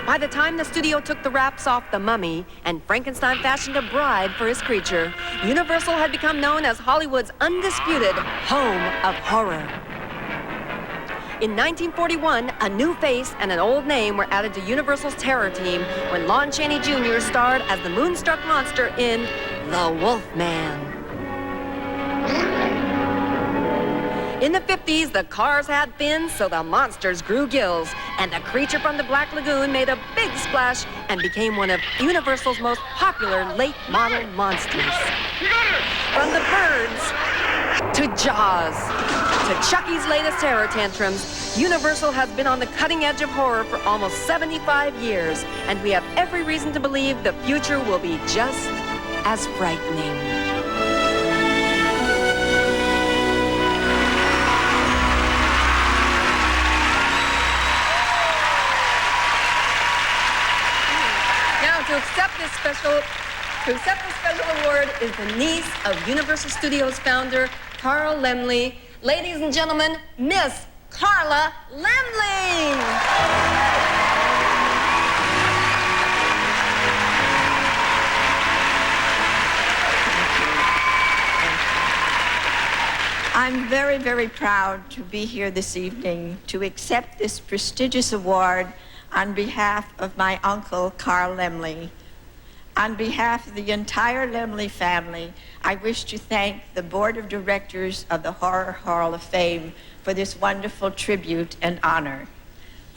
By the time the studio took the wraps off The Mummy and Frankenstein fashioned a bride for his creature, Universal had become known as Hollywood's undisputed home of horror. In 1941, a new face and an old name were added to Universal's terror team when Lon Chaney Jr. starred as the moonstruck monster in The Wolfman. In the 50s, the cars had fins, so the monsters grew gills, and the creature from the Black Lagoon made a big splash and became one of Universal's most popular late-model monsters. From the birds to Jaws, to Chucky's latest terror tantrums, Universal has been on the cutting edge of horror for almost 75 years, and we have every reason to believe the future will be just as frightening. Now, to accept this special award is the niece of Universal Studios founder Carl Laemmle. Ladies and gentlemen, Miss Carla Laemmle. I'm very, very proud to be here this evening to accept this prestigious award on behalf of my uncle, Carl Laemmle. On behalf of the entire Laemmle family, I wish to thank the Board of Directors of the Horror Hall of Fame for this wonderful tribute and honor.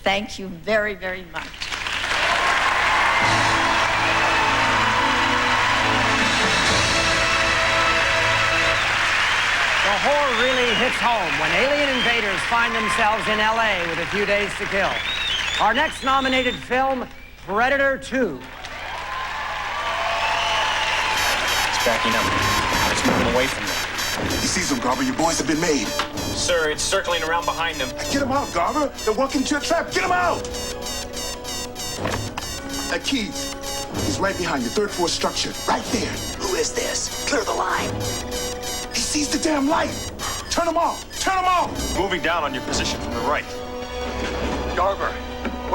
Thank you very, very much. The horror really hits home when alien invaders find themselves in L.A. with a few days to kill. Our next nominated film, Predator 2. Backing up. It's moving away from them. You see them, Garber. Your boys have been made. Sir, it's circling around behind them. Get them out, Garber. They're walking into a trap. Get them out! Keith, he's right behind you. Third floor structure. Right there. Who is this? Clear the line. He sees the damn light. Turn him off. Turn him off. Moving down on your position from the right. Garber,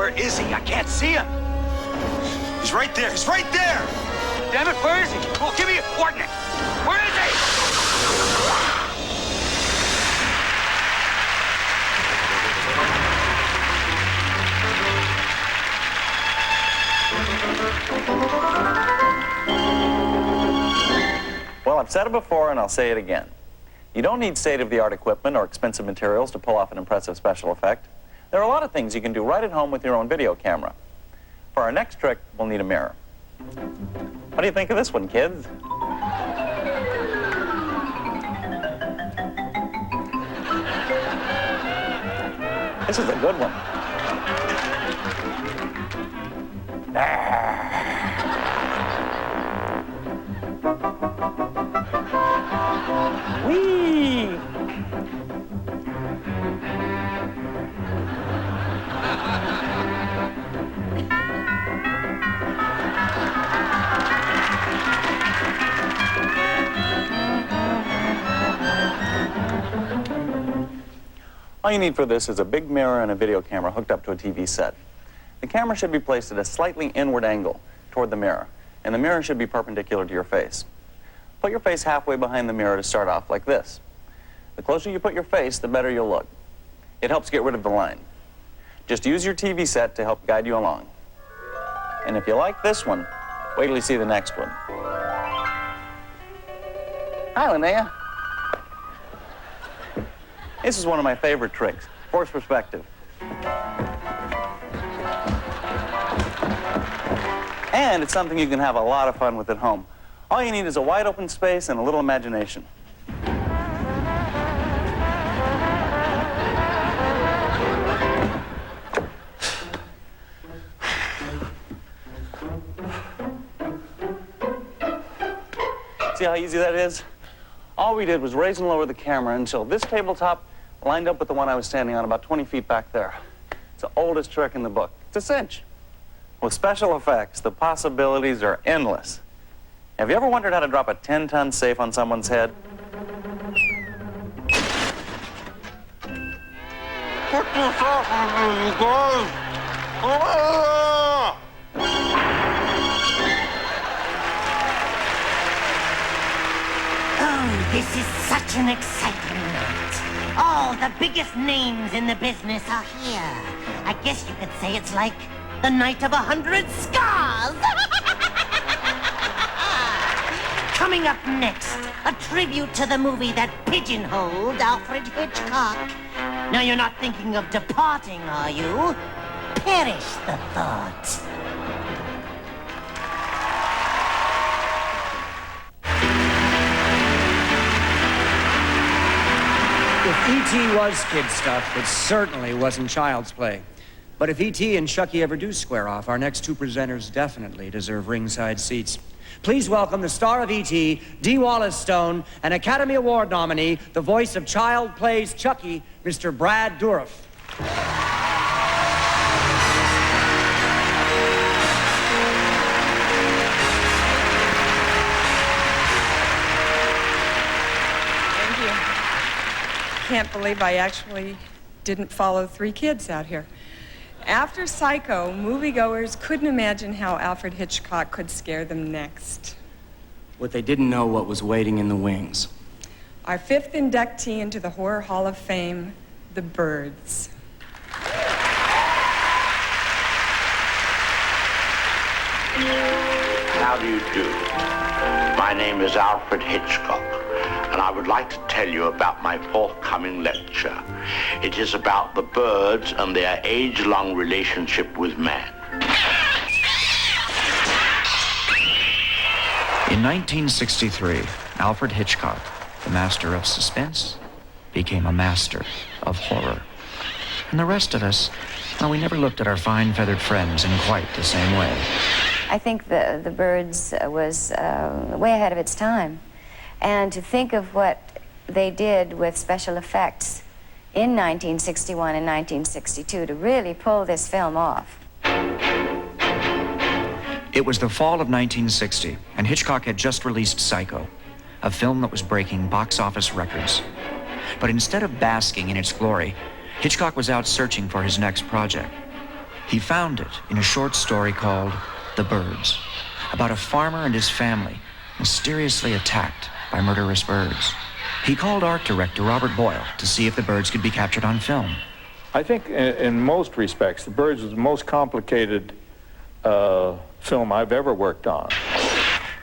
Where is he? I can't see him. He's right there. He's right there. Damn it, where is he? Oh, give me a coordinate. Where is he? Well, I've said it before and I'll say it again. You don't need state-of-the-art equipment or expensive materials to pull off an impressive special effect. There are a lot of things you can do right at home with your own video camera. For our next trick, we'll need a mirror. What do you think of this one, kids? This is a good one. Whee! All you need for this is a big mirror and a video camera hooked up to a TV set. The camera should be placed at a slightly inward angle toward the mirror, and the mirror should be perpendicular to your face. Put your face halfway behind the mirror to start off like this. The closer you put your face, the better you'll look. It helps get rid of the line. Just use your TV set to help guide you along. And if you like this one, wait till you see the next one. Hi, Linnea. This is one of my favorite tricks, forced perspective. And it's something you can have a lot of fun with at home. All you need is a wide open space and a little imagination. See how easy that is? All we did was raise and lower the camera until this tabletop lined up with the one I was standing on about 20 feet back there. It's the oldest trick in the book. It's a cinch. With special effects, the possibilities are endless. Have you ever wondered how to drop a 10-ton safe on someone's head? Put this off of me, you guys. Oh, this is such an exciting night. All the biggest names in the business are here. I guess you could say it's like the night of 100 scars. Coming up next, a tribute to the movie that pigeonholed Alfred Hitchcock. Now you're not thinking of departing, are you? Perish the thought. If E.T. was kid stuff, it certainly wasn't child's play. But if E.T. and Chucky ever do square off, our next two presenters definitely deserve ringside seats. Please welcome the star of E.T., D. Wallace Stone, an Academy Award nominee, the voice of Child Plays Chucky, Mr. Brad Dourif. Thank you. Can't believe I actually didn't follow 3 kids out here. After Psycho, moviegoers couldn't imagine how Alfred Hitchcock could scare them next. What they didn't know what was waiting in the wings. Our 5th inductee into the Horror Hall of Fame, the Birds. How do you do? My name is Alfred Hitchcock, and I would like to tell you about my forthcoming lecture. It is about the birds and their age-long relationship with man. In 1963, Alfred Hitchcock, the master of suspense, became a master of horror. And the rest of us, well, we never looked at our fine feathered friends in quite the same way. I think the Birds was way ahead of its time. And to think of what they did with special effects in 1961 and 1962 to really pull this film off. It was the fall of 1960, and Hitchcock had just released Psycho, a film that was breaking box office records. But instead of basking in its glory, Hitchcock was out searching for his next project. He found it in a short story called The Birds, about a farmer and his family mysteriously attacked by murderous birds. He called art director Robert Boyle to see if the birds could be captured on film. I think in most respects, The Birds was the most complicated film I've ever worked on.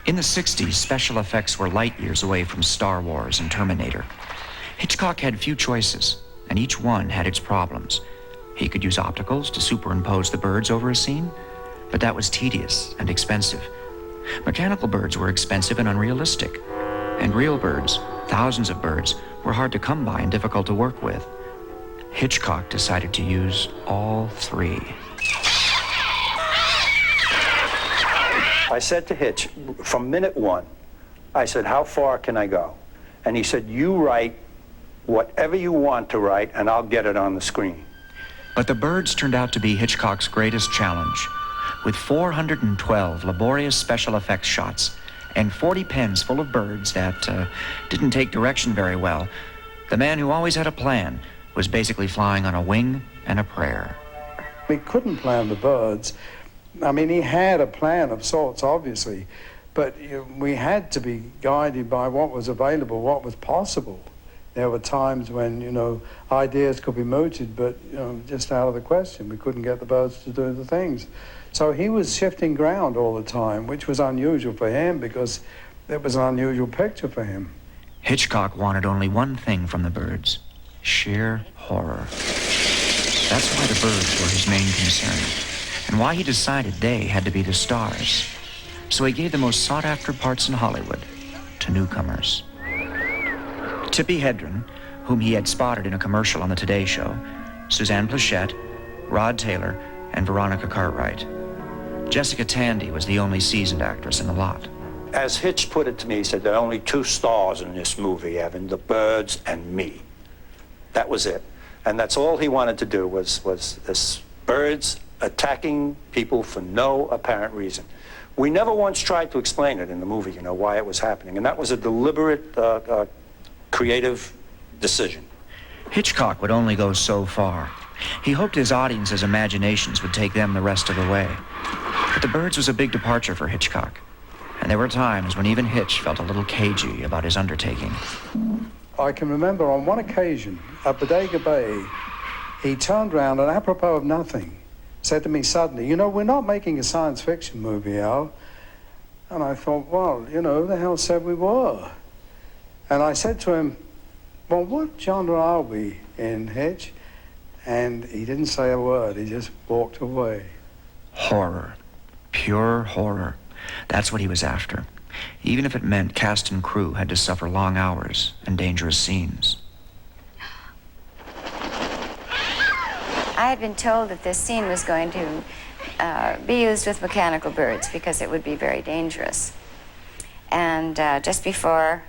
In the 60s, special effects were light years away from Star Wars and Terminator. Hitchcock had few choices, and each one had its problems. He could use opticals to superimpose the birds over a scene, but that was tedious and expensive. Mechanical birds were expensive and unrealistic. And real birds, thousands of birds, were hard to come by and difficult to work with. Hitchcock decided to use all three. I said to Hitch, from minute one, I said, how far can I go? And he said, you write whatever you want to write, and I'll get it on the screen. But the birds turned out to be Hitchcock's greatest challenge. With 412 laborious special effects shots and 40 pens full of birds that didn't take direction very well, the man who always had a plan was basically flying on a wing and a prayer. We couldn't plan the birds. I mean, he had a plan of sorts, obviously, but we had to be guided by what was available, what was possible. There were times when, ideas could be mooted, but, just out of the question. We couldn't get the birds to do the things. So he was shifting ground all the time, which was unusual for him because it was an unusual picture for him. Hitchcock wanted only one thing from the birds: sheer horror. That's why the birds were his main concern, and why he decided they had to be the stars. So he gave the most sought-after parts in Hollywood to newcomers. Tippi Hedren, whom he had spotted in a commercial on the Today Show, Suzanne Plachette, Rod Taylor, and Veronica Cartwright. Jessica Tandy was the only seasoned actress in the lot. As Hitch put it to me, he said, there are only two stars in this movie, Evan, the birds and me. That was it. And that's all he wanted to do was this birds attacking people for no apparent reason. We never once tried to explain it in the movie, why it was happening. And that was a deliberate, creative decision. Hitchcock would only go so far. He hoped his audience's imaginations would take them the rest of the way. But The Birds was a big departure for Hitchcock. And there were times when even Hitch felt a little cagey about his undertaking. I can remember on one occasion at Bodega Bay, he turned around and apropos of nothing, said to me suddenly, we're not making a science fiction movie, Al. And I thought, well, who the hell said we were? And I said to him, well, what genre are we in, Hitch? And he didn't say a word, he just walked away. Horror. Pure horror. That's what he was after, even if it meant cast and crew had to suffer long hours and dangerous scenes. I had been told that this scene was going to be used with mechanical birds because it would be very dangerous. And just before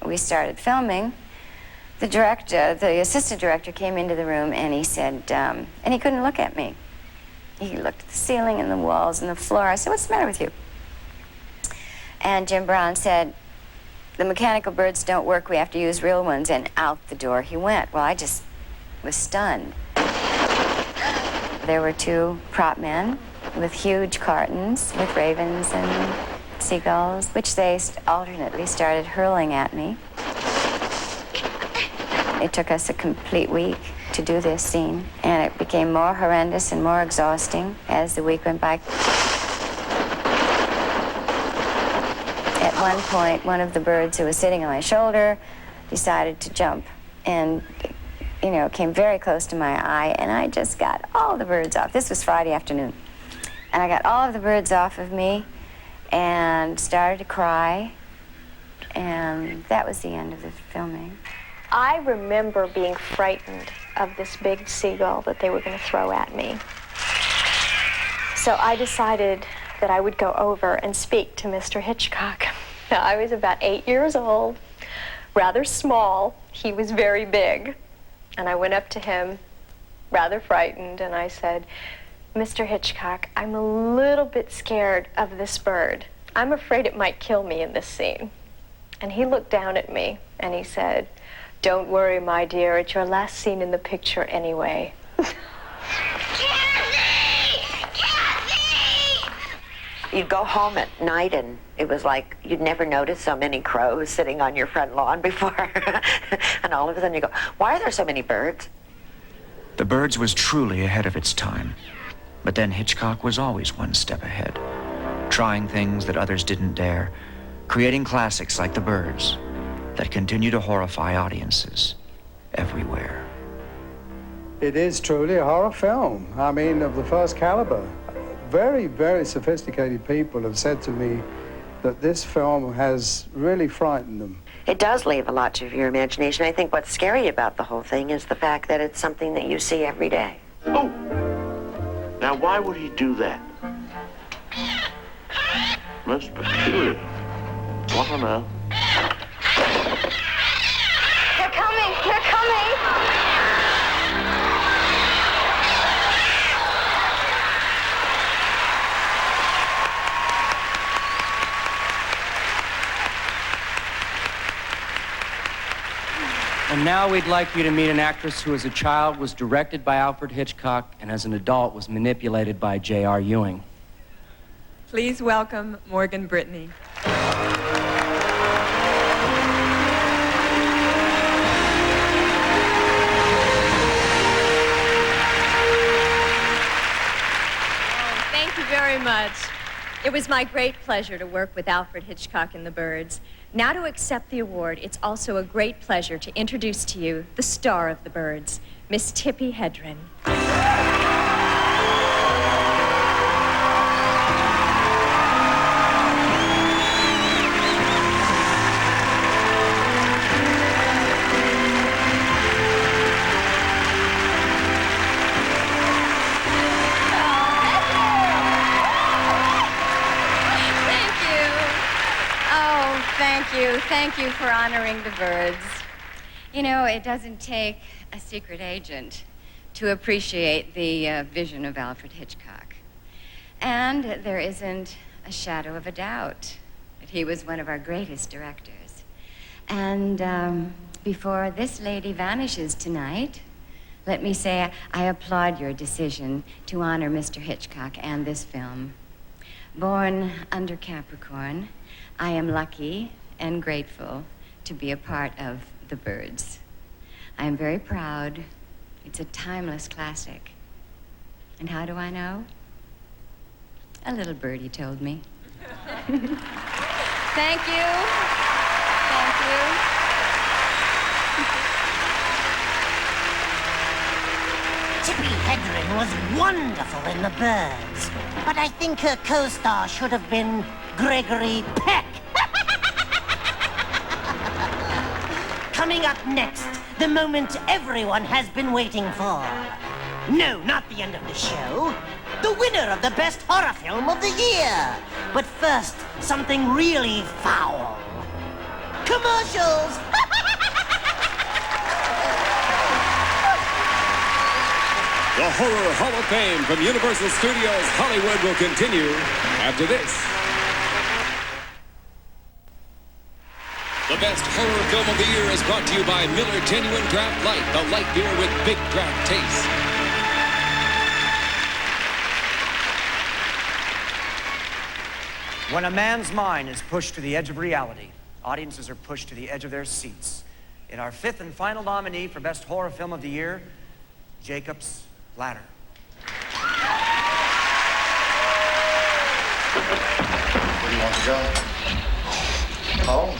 we started filming, the assistant director came into the room and he said, and he couldn't look at me. He looked at the ceiling and the walls and the floor. I said, what's the matter with you? And Jim Brown said, the mechanical birds don't work, we have to use real ones. And out the door he went. Well, I just was stunned. There were two prop men with huge cartons with ravens and seagulls, which they alternately started hurling at me. It took us a complete week to do this scene, and it became more horrendous and more exhausting as the week went by. At one point, one of the birds who was sitting on my shoulder decided to jump and, came very close to my eye, and I just got all the birds off. This was Friday afternoon. And I got all of the birds off of me and started to cry, and that was the end of the filming. I remember being frightened of this big seagull that they were going to throw at me. So I decided that I would go over and speak to Mr. Hitchcock. Now, I was about 8 years old, rather small. He was very big. And I went up to him, rather frightened, and I said, Mr. Hitchcock, I'm a little bit scared of this bird. I'm afraid it might kill me in this scene. And he looked down at me and he said, don't worry, my dear, it's your last scene in the picture anyway. You'd go home at night and it was like you'd never noticed so many crows sitting on your front lawn before. And all of a sudden you go, why are there so many birds? The Birds was truly ahead of its time. But then Hitchcock was always one step ahead, trying things that others didn't dare, creating classics like The Birds that continue to horrify audiences everywhere. It is truly a horror film. I mean, of the first caliber. Very, very sophisticated people have said to me that this film has really frightened them. It does leave a lot to your imagination. I think what's scary about the whole thing is the fact that it's something that you see every day. Oh! Now, why would he do that? Most peculiar. Want to know? They're coming! They're coming! And now we'd like you to meet an actress who as a child was directed by Alfred Hitchcock and as an adult was manipulated by J.R. Ewing. Please welcome Morgan Brittany. Thank you very much. It was my great pleasure to work with Alfred Hitchcock in The Birds. Now to accept the award, it's also a great pleasure to introduce to you the star of The Birds, Miss Tippi Hedren. Thank you for honoring The Birds. You know, it doesn't take a secret agent to appreciate the vision of Alfred Hitchcock. And there isn't a shadow of a doubt that he was one of our greatest directors. And before this lady vanishes tonight, let me say I applaud your decision to honor Mr. Hitchcock and this film. Born under Capricorn, I am lucky and grateful to be a part of The Birds. I am very proud. It's a timeless classic. And how do I know? A little birdie told me. Thank you. Thank you. Tippi Hedren was wonderful in The Birds, but I think her co-star should have been Gregory Peck. Coming up next, the moment everyone has been waiting for. No, not the end of the show. The winner of the best horror film of the year. But first, something really foul. Commercials! The Horror Hall of Fame from Universal Studios Hollywood will continue after this. The best horror film of the year is brought to you by Miller Genuine Draft Light, the light beer with big draft taste. When a man's mind is pushed to the edge of reality, audiences are pushed to the edge of their seats. In our fifth and final nominee for Best Horror Film of the Year, Jacob's Ladder. Where do you want to go? Home.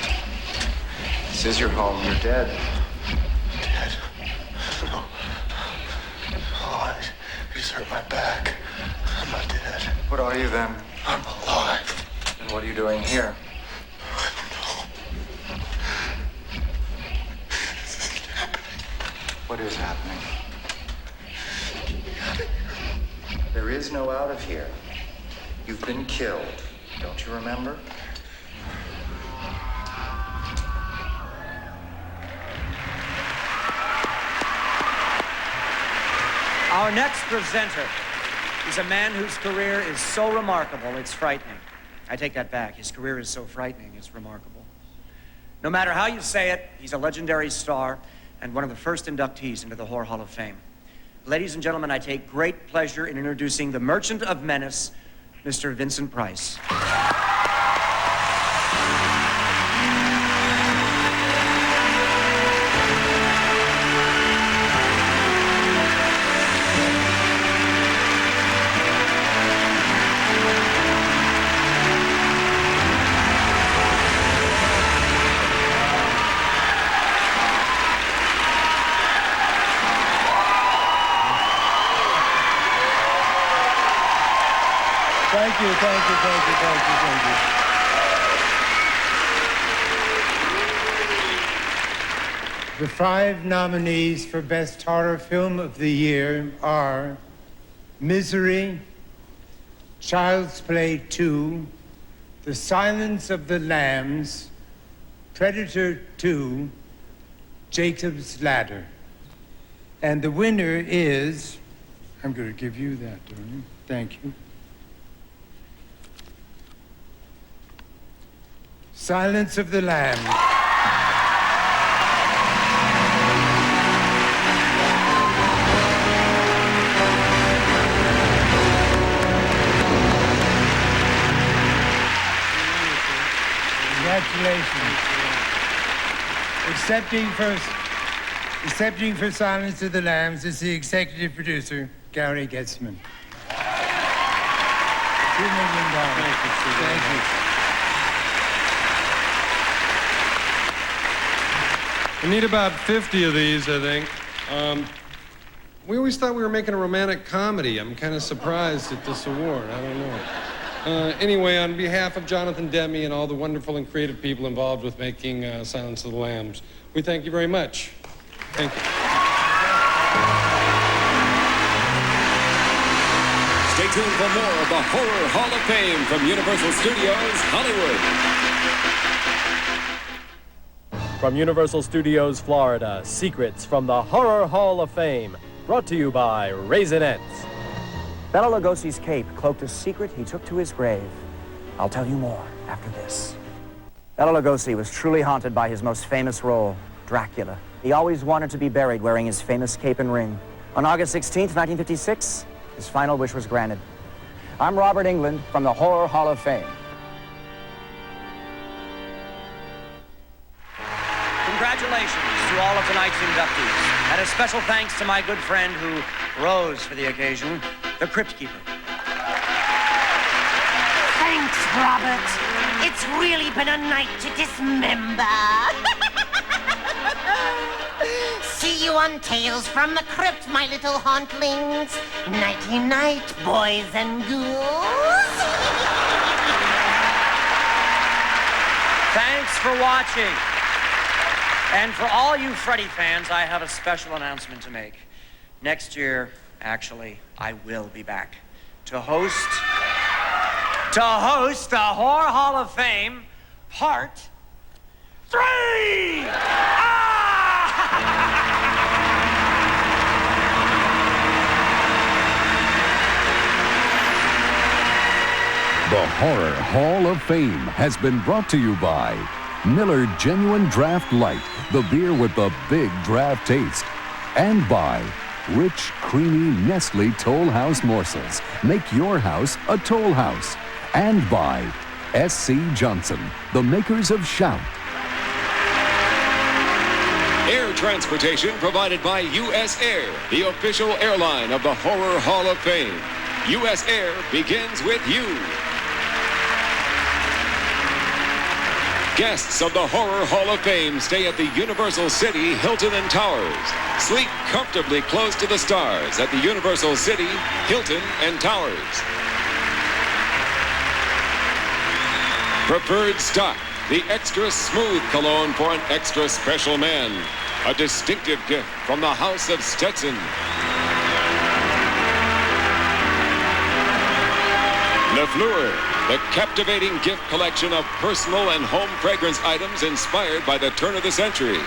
This is your home. You're dead. Dead? No. Oh, I just hurt my back. I'm not dead. What are you then? I'm alive. And what are you doing here? What is happening? There is no out of here. You've been killed. Don't you remember? Our next presenter is a man whose career is so remarkable, it's frightening. I take that back. His career is so frightening, it's remarkable. No matter how you say it, he's a legendary star and one of the first inductees into the Horror Hall of Fame. Ladies and gentlemen, I take great pleasure in introducing the Merchant of Menace, Mr. Vincent Price. Thank you, thank you, thank you, thank you, thank you. The 5 nominees for Best Horror Film of the Year are Misery, Child's Play 2, The Silence of the Lambs, Predator 2, Jacob's Ladder. And the winner is, I'm going to give you that, darling. Thank you. Silence of the Lambs. Congratulations. Accepting for Silence of the Lambs is the executive producer, Gary Getzman. $2 million. Thank you. We need about 50 of these, I think. We always thought we were making a romantic comedy. I'm kind of surprised at this award. I don't know. Anyway, on behalf of Jonathan Demme and all the wonderful and creative people involved with making Silence of the Lambs, we thank you very much. Thank you. Stay tuned for more of the Horror Hall of Fame from Universal Studios, Hollywood. From Universal Studios, Florida, Secrets from the Horror Hall of Fame, brought to you by Raisinets. Bela Lugosi's cape cloaked a secret he took to his grave. I'll tell you more after this. Bela Lugosi was truly haunted by his most famous role, Dracula. He always wanted to be buried wearing his famous cape and ring. On August 16th, 1956, his final wish was granted. I'm Robert Englund from the Horror Hall of Fame. Congratulations to all of tonight's inductees, and a special thanks to my good friend who rose for the occasion, the Crypt Keeper. Thanks, Robert. It's really been a night to dismember. See you on Tales from the Crypt, my little hauntlings. Nighty-night, boys and ghouls. Thanks for watching. And for all you Freddy fans, I have a special announcement to make. Next year, actually, I will be back to host the Horror Hall of Fame, Part 3! The Horror Hall of Fame has been brought to you by Miller Genuine Draft Light, the beer with the big draft taste. And by rich, creamy Nestle Toll House morsels. Make your house a Toll House. And by S.C. Johnson, the makers of Shout. Air transportation provided by U.S. Air, the official airline of the Horror Hall of Fame. U.S. Air begins with you. Guests of the Horror Hall of Fame stay at the Universal City Hilton and Towers. Sleep comfortably close to the stars at the Universal City Hilton and Towers. Preferred Stock, the extra smooth cologne for an extra special man. A distinctive gift from the House of Stetson. LaFleur, the captivating gift collection of personal and home fragrance items inspired by the turn of the century.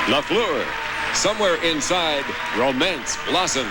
LaFleur, somewhere inside, romance blossoms.